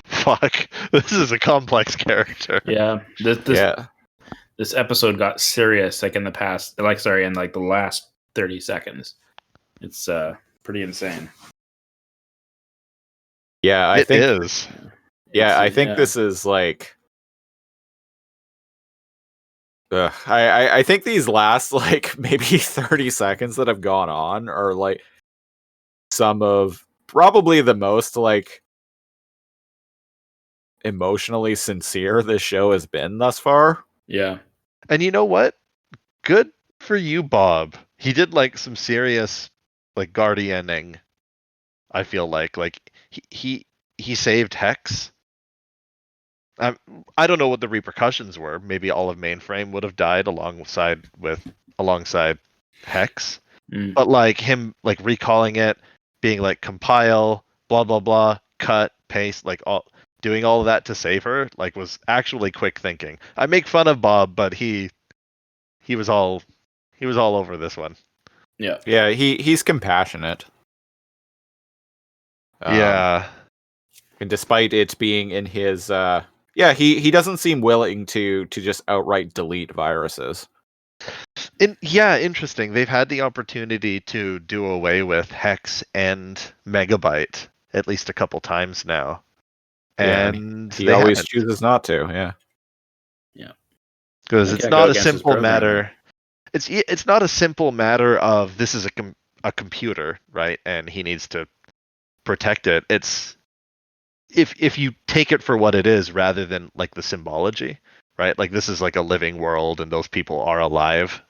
fuck, this is a complex character. Yeah. This episode got serious like in the past, in like the last 30 seconds. It's pretty insane. Yeah, I think this is like I think these last like maybe 30 seconds that have gone on are like some of probably the most like emotionally sincere this show has been thus far. Yeah. And you know what? Good for you, Bob. He did like some serious like guardianing. I feel like he saved Hex. I don't know what the repercussions were. Maybe all of Mainframe would have died alongside Hex. But like him like recalling it, being like compile, blah blah blah, cut, paste, like all doing all of that to save her, like, was actually quick thinking. I make fun of Bob, but he was all over this one. Yeah. Yeah, he's compassionate. Yeah. And despite it being in his he doesn't seem willing to just outright delete viruses. Interesting. They've had the opportunity to do away with Hex and Megabyte at least a couple times now. And he they always haven't. chooses not to, yeah. Because I it's can't go not a against his simple programming. matter. It's not a simple matter of this is a computer, right? And he needs to protect it. It's if you take it for what it is rather than like the symbology, right? Like this is like a living world and those people are alive,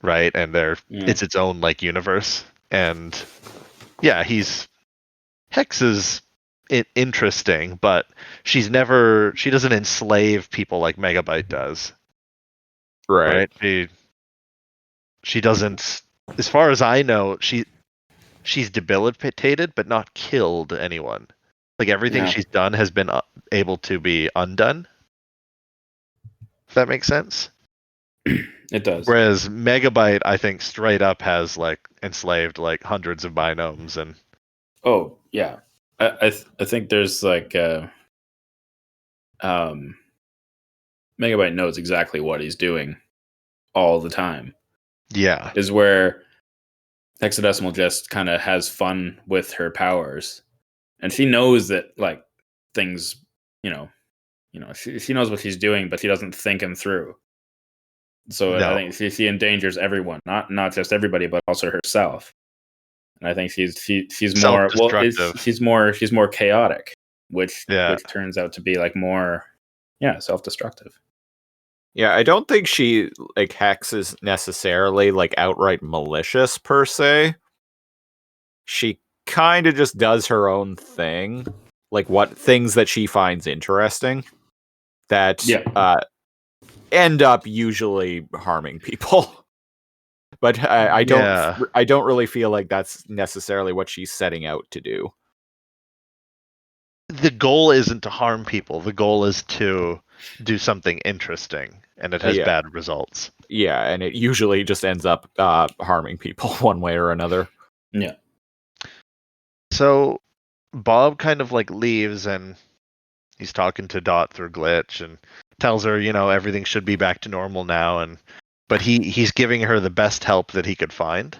right? And it's its own like universe. And yeah, Hex is interesting, but she doesn't enslave people like Megabyte does. Right? She doesn't, as far as I know, she's debilitated but not killed anyone. Like everything Yeah. she's done has been able to be undone. If that makes sense. It does. Whereas Megabyte, I think, straight up has like enslaved like hundreds of binomes and. Oh yeah, I think there's like Megabyte knows exactly what he's doing all the time. Yeah. Is where Hexadecimal just kind of has fun with her powers, and she knows that like things, she knows what she's doing, but she doesn't think them through. So No. I think she endangers everyone, not just everybody, but also herself. And I think she's more self-destructive. she's more chaotic, which turns out to be like more self-destructive. Yeah, I don't think she like Hex is necessarily like outright malicious per se. She kind of just does her own thing, like what things that she finds interesting that end up usually harming people. But I don't really feel like that's necessarily what she's setting out to do. The goal isn't to harm people. The goal is to do something interesting, and it has bad results. Yeah, and it usually just ends up harming people one way or another. Yeah. So Bob kind of like leaves, and he's talking to Dot through Glitch, and tells her, everything should be back to normal now, but he's giving her the best help that he could find.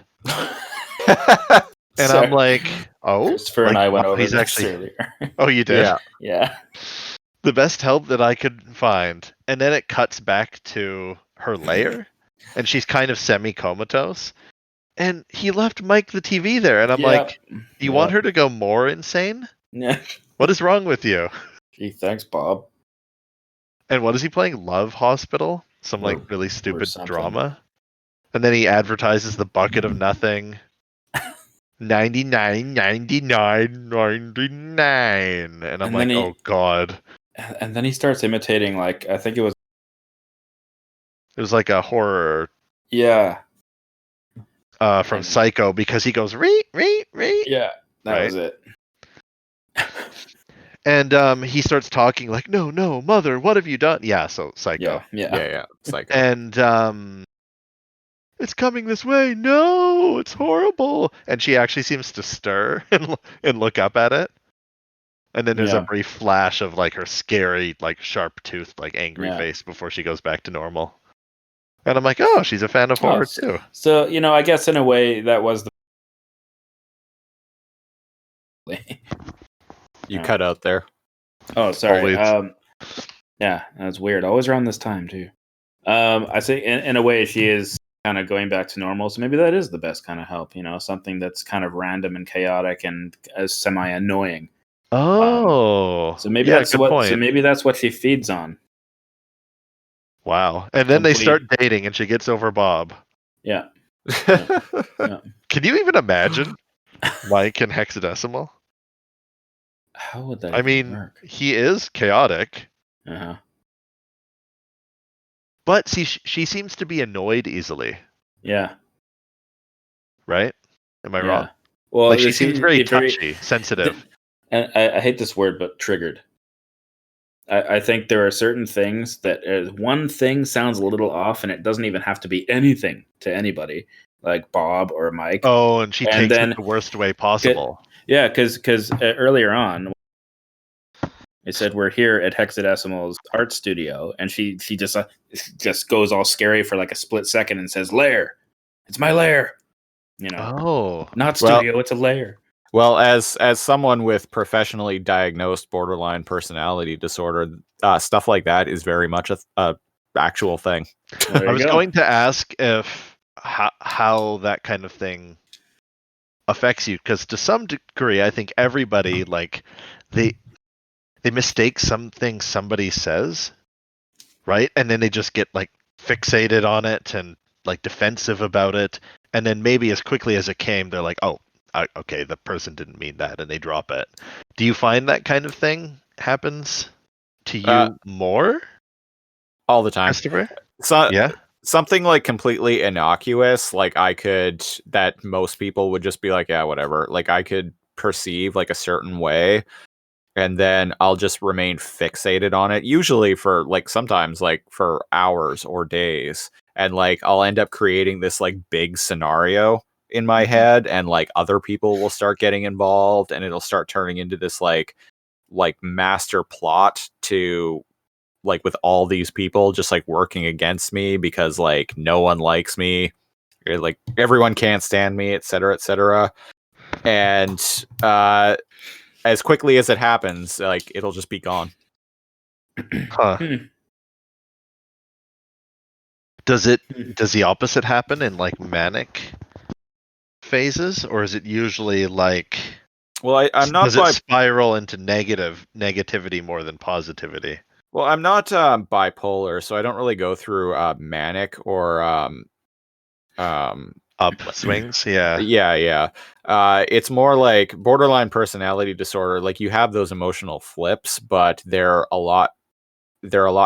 And I'm like, oh, Christopher and I went over he's this actually earlier. Oh, you did? Yeah. The best help that I could find. And then it cuts back to her lair, and she's kind of semi-comatose. And he left Mike the TV there, and I'm like, do you want her to go more insane? Yeah. What is wrong with you? Gee, thanks, Bob. And what is he playing? Love Hospital? Some like really stupid drama? And then he advertises the bucket of nothing. 99, 99, 99. And I'm like, oh god. And then he starts imitating, like, I think it was like a horror. Yeah. From Psycho, because he goes, re. Yeah, that was it. And he starts talking like, no, mother, what have you done? Yeah, so Psycho. Yeah, Psycho. And it's coming this way. No, it's horrible. And she actually seems to stir and look up at it. And then there's a brief flash of like her scary, like sharp-toothed, like angry face before she goes back to normal. And I'm like, oh, she's a fan of horror too. So, I guess in a way that was the You cut out there. Oh, sorry. Yeah, that's weird. Always around this time too. I think in a way she is kind of going back to normal. So maybe that is the best kind of help. Something that's kind of random and chaotic and semi-annoying. Oh, so maybe that's what. point. So maybe that's what she feeds on. Wow. And then they start dating, and she gets over Bob. Yeah. Can you even imagine Mike and Hexadecimal? How would that? I mean, work? He is chaotic. Uh-huh. But see, she seems to be annoyed easily. Yeah. Right? Am I wrong? Well, like she seems very touchy, sensitive. and I hate this word, but triggered. I think there are certain things that one thing sounds a little off, and it doesn't even have to be anything to anybody, like Bob or Mike. Oh, and she And takes then it the worst way possible. Yeah, because earlier on, it said we're here at Hexadecimal's art studio, and she just goes all scary for like a split second and says, "Lair, it's my lair." You know, Oh, not Well- studio, it's a lair. Well, as someone with professionally diagnosed borderline personality disorder, stuff like that is very much a actual thing. Well, there I you was go. going to ask if how that kind of thing affects you, because to some degree, I think everybody like they mistake something somebody says, right, and then they just get like fixated on it and like defensive about it, and then maybe as quickly as it came, they're like, oh, okay, the person didn't mean that, and they drop it. Do you find that kind of thing happens to you more, All the time. Christopher? So, Yeah. something like completely innocuous, like that most people would just be like, yeah, whatever. Like I could perceive like a certain way, and then I'll just remain fixated on it, usually for like sometimes like for hours or days. And like I'll end up creating this like big scenario in my head, and like other people will start getting involved, and it'll start turning into this like master plot to like with all these people just like working against me because like no one likes me, or, like everyone can't stand me, etc., etc. And as quickly as it happens, like it'll just be gone. Huh. Does the opposite happen in like manic phases, or is it usually like, Well, I'm not does it spiral into negativity more than positivity? well, I'm not bipolar, so I don't really go through manic or Upswings, yeah. yeah. It's more like borderline personality disorder. Like you have those emotional flips, but they're a lot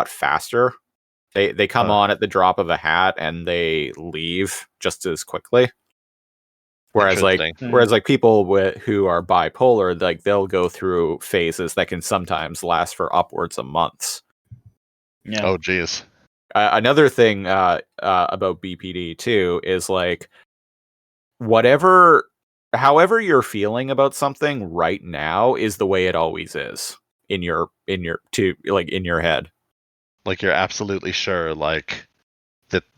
faster. They come Huh. on at the drop of a hat and they leave just as quickly. Whereas Interesting. people who are bipolar, like they'll go through phases that can sometimes last for upwards of months. Yeah. Oh, geez. Another thing about BPD too is like however you're feeling about something right now is the way it always is in your head. Like you're absolutely sure, like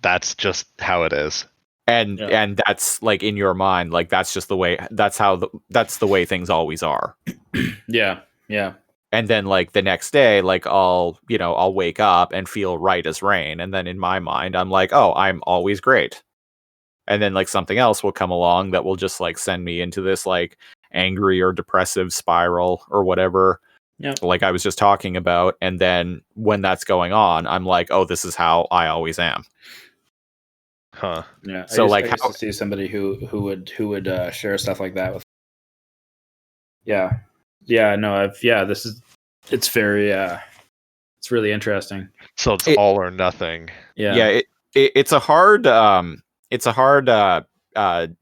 that's just how it is. And Yeah. and that's like in your mind, like that's just the way that's the way things always are. Yeah. And then like the next day, like I'll wake up and feel right as rain, and then in my mind I'm like, oh, I'm always great. And then like something else will come along that will just like send me into this like angry or depressive spiral or whatever. Yeah. Like I was just talking about, and then when that's going on, I'm like, oh, this is how I always am. Huh. Yeah. So, I like, used to see somebody who would share stuff like that with. Yeah. No. It's very. It's really interesting. So it's all or nothing. Yeah. It's a hard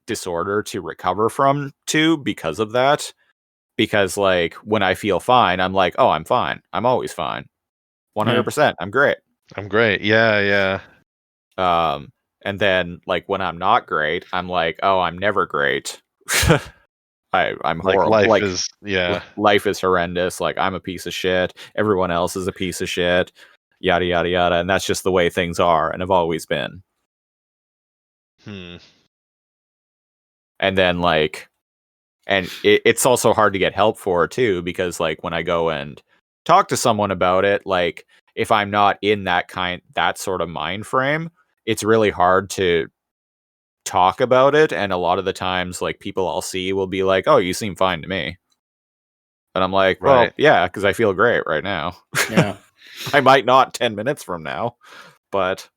disorder to recover from too because of that. Because like when I feel fine, I'm like, oh, I'm fine. I'm always fine. 100%. I'm great. I'm great. Yeah. And then like when I'm not great, I'm like, oh, I'm never great. I'm Like horrible. life Like is, yeah. life is horrendous. Like I'm a piece of shit. Everyone else is a piece of shit. Yada yada yada. And that's just the way things are and have always been. And then like, and it's also hard to get help for too, because like when I go and talk to someone about it, like if I'm not in that sort of mind frame, it's really hard to talk about it. And a lot of the times, like people I'll see will be like, oh, you seem fine to me. And I'm like, well, Right. yeah, because I feel great right now. Yeah. I might not 10 minutes from now, but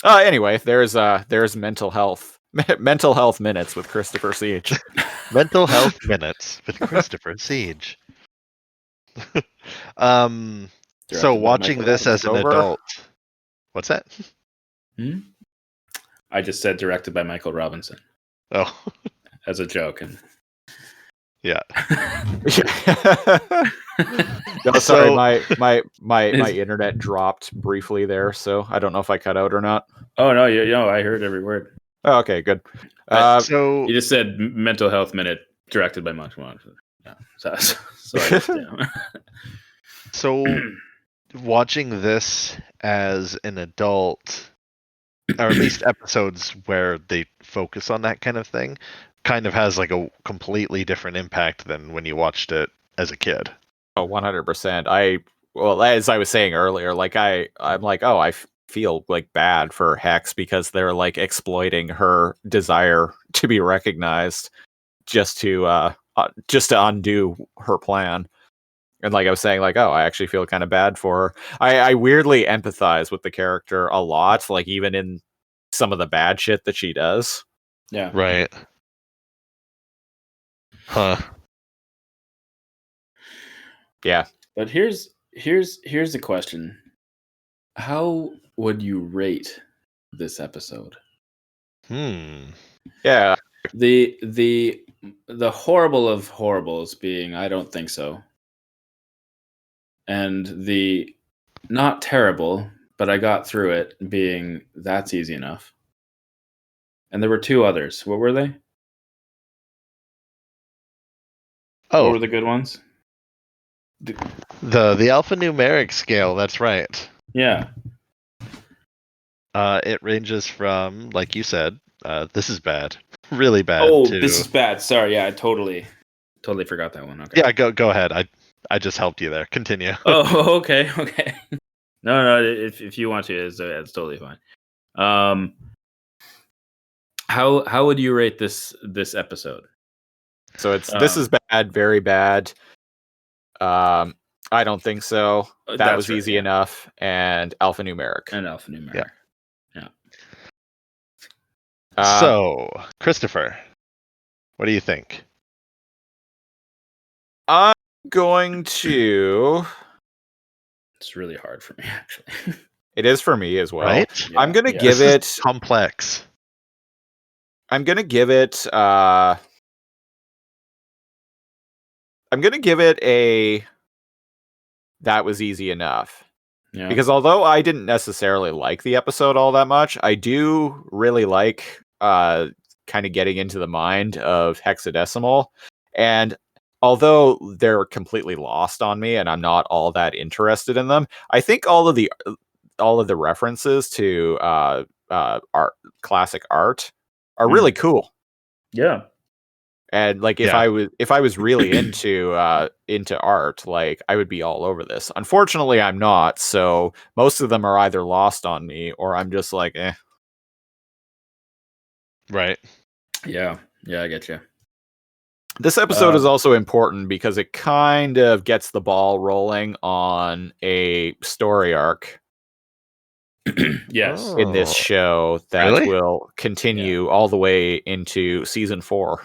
anyway, there's mental health minutes with Christopher Siege. Mental health minutes with Christopher Siege. So Directed by watching Michael this as an Robinson. adult. What's that? I just said directed by Michael Robinson Oh. as a joke, and Yeah. No, sorry, So- my internet dropped briefly there, so I don't know if I cut out or not. Oh no, I heard every word. Oh, okay, good. So You just said mental health minute directed by Monk. Yeah. So I just, yeah. So watching this as an adult, or at least episodes where they focus on that kind of thing, kind of has like a completely different impact than when you watched it as a kid. Oh, 100%. Well, as I was saying earlier, like I'm like, oh, I feel like bad for Hex because they're like exploiting her desire to be recognized just to undo her plan. And like I was saying, like, oh, I actually feel kind of bad for her. I weirdly empathize with the character a lot, like even in some of the bad shit that she does. Yeah. Right. Huh. Yeah. But here's the question: how would you rate this episode? Yeah. The horrible of horribles being I don't think so, and the not terrible but I got through it being that's easy enough. And there were two others. What were they? Oh, What were the good ones? the alphanumeric scale. That's right. Yeah. It ranges from, like you said, this is bad, really bad. Oh, to... this is bad. Sorry. Yeah, I totally forgot that one. Okay. Yeah, go ahead. I just helped you there. Continue. Oh, okay. No. If you want to, it's totally fine. How would you rate this episode? So this is bad, very bad. I don't think so. That was easy enough, and alphanumeric. And alphanumeric. Yeah. Yeah. So, Christopher, what do you think? I'm going to. It's really hard for me, actually. It is for me as well. Right? I'm gonna Yeah. give This is it. complex. I'm gonna give it. I'm gonna give it a. That was easy enough. Yeah. Because although I didn't necessarily like the episode all that much, I do really like kind of getting into the mind of Hexadecimal. And although they're completely lost on me and I'm not all that interested in them, I think all of the references to art, classic art, are really cool. Yeah. And like if I was really into art, like I would be all over this. Unfortunately, I'm not. So most of them are either lost on me or I'm just like, eh. Right. Yeah. I get you. This episode is also important because it kind of gets the ball rolling on a story arc. Yes. In this show that Really? will continue all the way into season 4.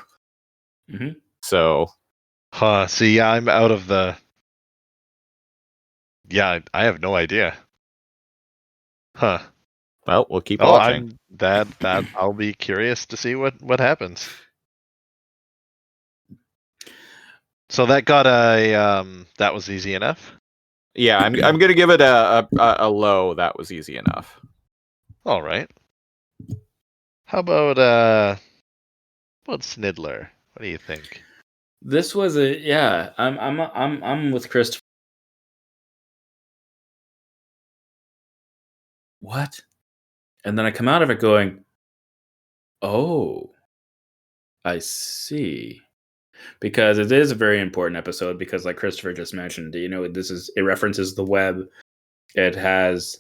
Mm-hmm. So, See, yeah, I'm out of the. Yeah, I have no idea. Huh. well, we'll keep watching. That I'll be curious to see what happens. So that got a that was easy enough. Yeah, I'm gonna give it a low. That was easy enough. All right. How about Snidler? What do you think? This was I'm with Christopher. What? And then I come out of it going, oh, I see. Because it is a very important episode because like Christopher just mentioned, it references the web. It has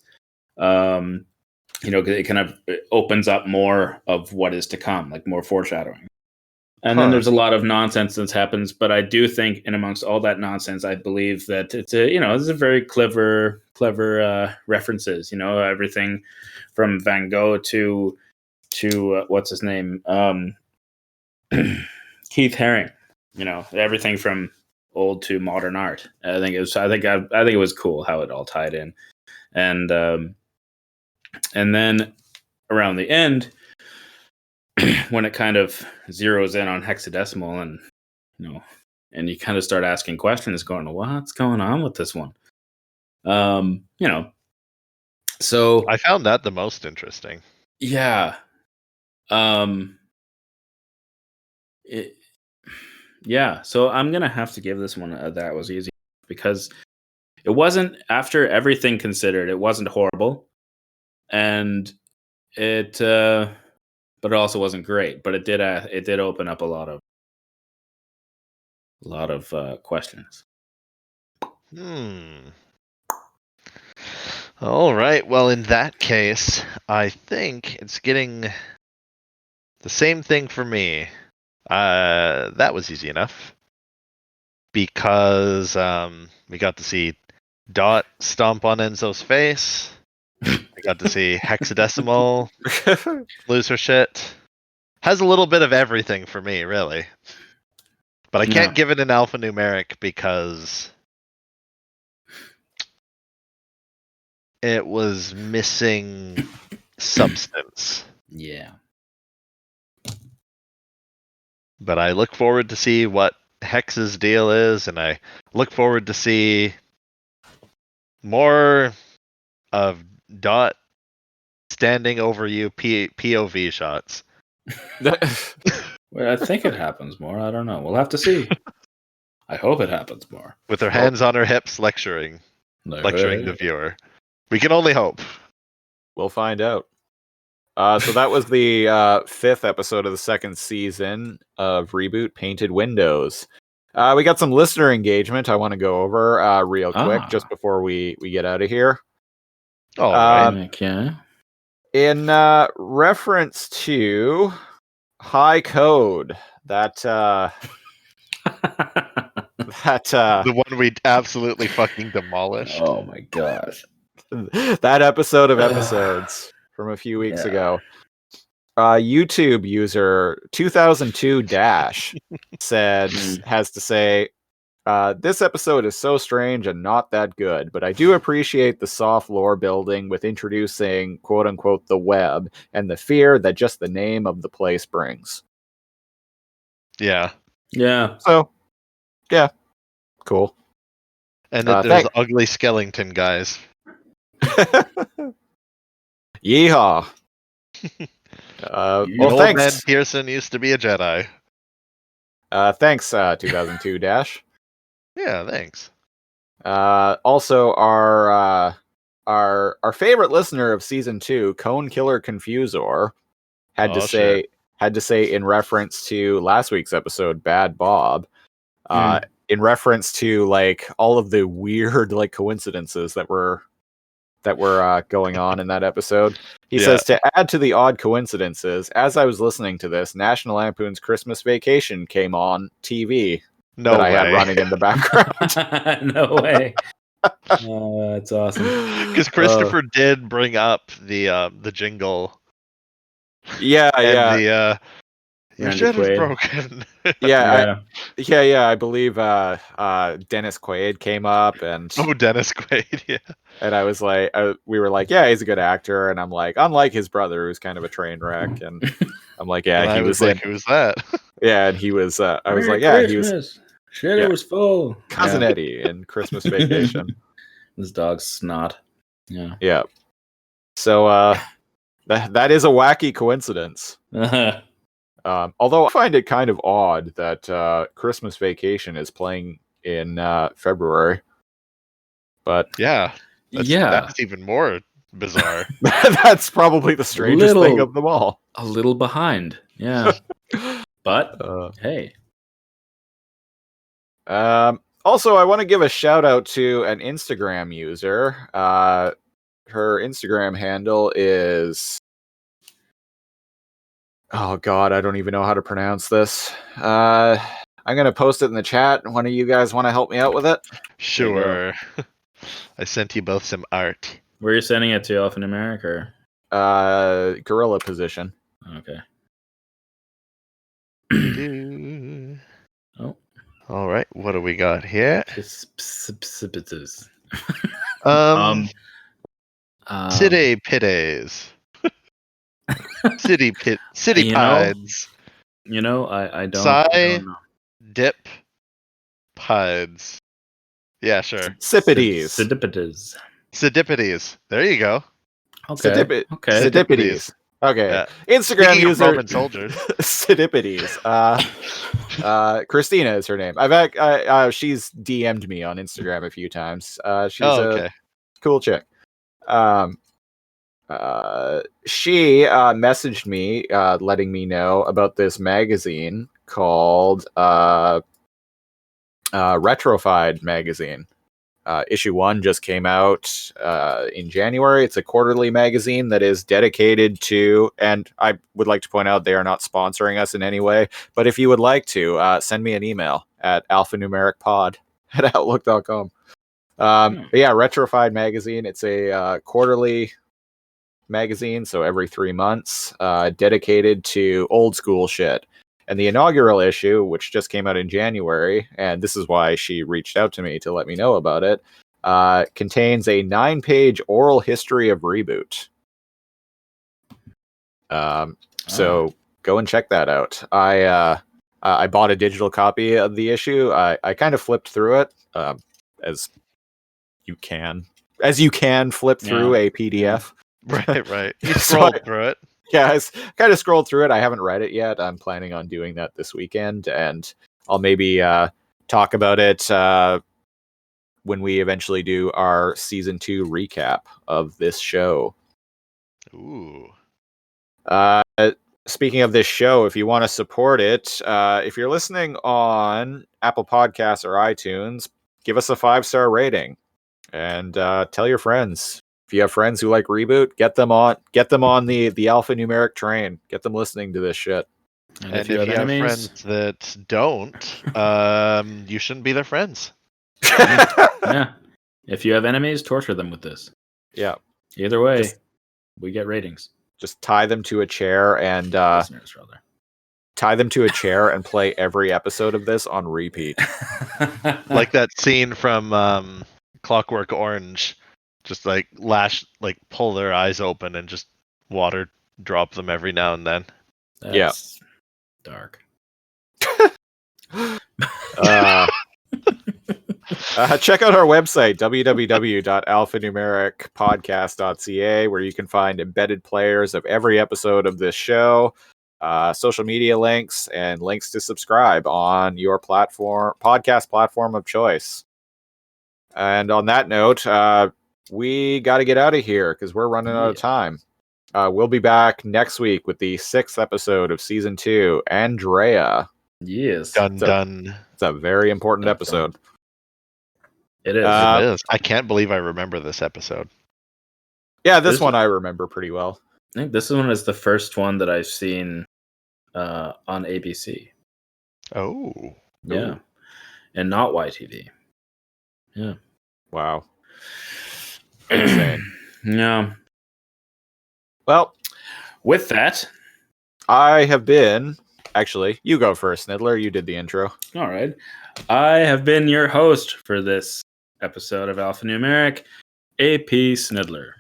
it kind of opens up more of what is to come, like more foreshadowing. And then there's a lot of nonsense that happens, but I do think, in amongst all that nonsense, I believe that it's a very clever references. Everything from Van Gogh to what's his name, Keith Haring. Everything from old to modern art. I think it was cool how it all tied in, and then around the end, when it kind of zeroes in on Hexadecimal and and you kind of start asking questions, going, "What's going on with this one?" So I found that the most interesting. yeah, yeah. So I'm gonna have to give this one that was easy because it wasn't, after everything considered, it wasn't horrible, and it, but it also wasn't great. But it did open up a lot of questions. All right. Well, in that case, I think it's getting the same thing for me. That was easy enough because we got to see Dot stomp on Enzo's face. We got to see Hexadecimal lose her shit. Has a little bit of everything for me, really. But I can't give it an alphanumeric because it was missing substance. Yeah. But I look forward to see what Hex's deal is, and I look forward to see more of Dot standing over you POV shots. Well, I think it happens more. I don't know. We'll have to see. I hope it happens more. With her hands on her hips, lecturing the viewer. We can only hope. We'll find out. So that was the 5th episode of the 2nd season of ReBoot, Painted Windows. We got some listener engagement I want to go over real quick just before we get out of here. All right. Okay. In reference to High Code, that the one we absolutely fucking demolished. Oh my gosh. That episode of episodes from a few weeks ago. YouTube user 2002 Dash has to say, this episode is so strange and not that good, but I do appreciate the soft lore building with introducing quote unquote the web and the fear that just the name of the place brings. Yeah. Yeah. So, yeah, cool. And there's ugly skeleton guys. Yeehaw. Well, thanks. Man Pearson used to be a Jedi. Thanks, 2002 Dash. Yeah, thanks. Also, our favorite listener of season 2, Cone Killer Confusor, had to say in reference to last week's episode, Bad Bob, in reference to like all of the weird like coincidences that were going on in that episode. He says, to add to the odd coincidences, as I was listening to this, National Lampoon's Christmas Vacation came on TV that I had running in the background. No way. Oh, that's awesome. Because Christopher did bring up the jingle. Yeah, and yeah. Your shit is broken. Yeah. I believe Dennis Quaid came up, and Dennis Quaid, yeah. And I was like, we were like, yeah, he's a good actor, and I'm like, unlike his brother, who's kind of a train wreck, and I'm like, yeah, he was like, who's that? Yeah, and he was. I was like, yeah, he was. Shit, it was full. Cousin Eddie in Christmas Vacation. This dog's snot. Yeah. Yeah. So that is a wacky coincidence. Although I find it kind of odd that Christmas Vacation is playing in February. But that's even more bizarre. That's probably the strangest thing of them all. A little behind, yeah. But hey. Also, I want to give a shout out to an Instagram user. Her Instagram handle is... Oh god, I don't even know how to pronounce this. I'm going to post it in the chat. One of you guys want to help me out with it? Sure. I sent you both some art. Where are you sending it to, Alphanumeric or? Gorilla Position. Okay. Oh. All right, what do we got here? City Pittes. City Pides. You know, I don't. Sigh, I don't know. Dip, Puds. Yeah, sure. Sipides. Sedipides. There you go. Okay. Okay. Sedipides. Okay. Yeah. Instagram Speaking of user Roman soldiers. Sedipides. Christina is her name. She's DM'd me on Instagram a few times. She's okay. a cool chick. She messaged me letting me know about this magazine called Retrofied magazine. Issue 1 just came out in January. It's a quarterly magazine that is dedicated to, and I would like to point out they are not sponsoring us in any way, but if you would like to, send me an email at alphanumericpod@outlook.com. But yeah, Retrofied magazine. It's a quarterly magazine, so every 3 months, dedicated to old school shit. And the inaugural issue, which just came out in January, and this is why she reached out to me to let me know about it, contains a 9-page oral history of ReBoot. So go and check that out. I bought a digital copy of the issue. I kind of flipped through it, as you can flip through a PDF. Right. You scrolled through it. Yeah, I kind of scrolled through it. I haven't read it yet. I'm planning on doing that this weekend, and I'll maybe talk about it when we eventually do our season 2 recap of this show. Ooh. Speaking of this show, if you want to support it, if you're listening on Apple Podcasts or iTunes, give us a 5-star rating and tell your friends. If you have friends who like ReBoot, get them on the alphanumeric train. Get them listening to this shit. And if you have friends that don't, you shouldn't be their friends. Yeah. If you have enemies, torture them with this. Yeah. Either way, we get ratings. Just tie them to a chair and listeners, rather. Tie them to a chair and play every episode of this on repeat. Like that scene from Clockwork Orange. Just pull their eyes open and just water drop them every now and then. That's dark. Check out our website, www.alphanumericpodcast.ca, where you can find embedded players of every episode of this show, social media links, and links to subscribe on your podcast platform of choice. And on that note, we got to get out of here because we're running out of time. We'll be back next week with the 6th episode of season 2, Andrea. Yes. Dun. It's a very important episode. It is. It is. I can't believe I remember this episode. Yeah, this one I remember pretty well. I think this one is the first one that I've seen on ABC. Oh. Yeah. And not YTV. Yeah. Wow. Insane. Yeah. Well, with that, I have been... Actually, you go first, Snidler. You did the intro. All right. I have been your host for this episode of Alphanumeric, AP Snidler.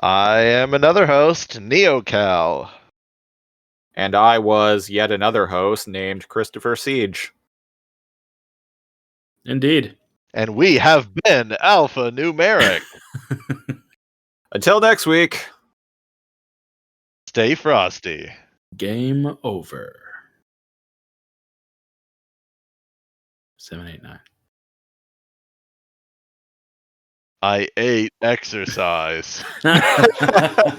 I am another host, NeoCal. And I was yet another host named Christopher Siege. Indeed. And we have been Alphanumeric. Until next week. Stay frosty. Game over. 789. I ate exercise.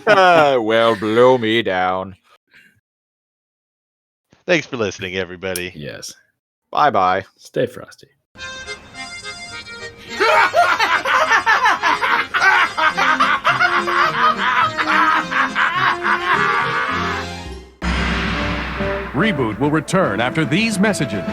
Well, blow me down. Thanks for listening, everybody. Yes. Bye-bye. Stay frosty. ReBoot will return after these messages.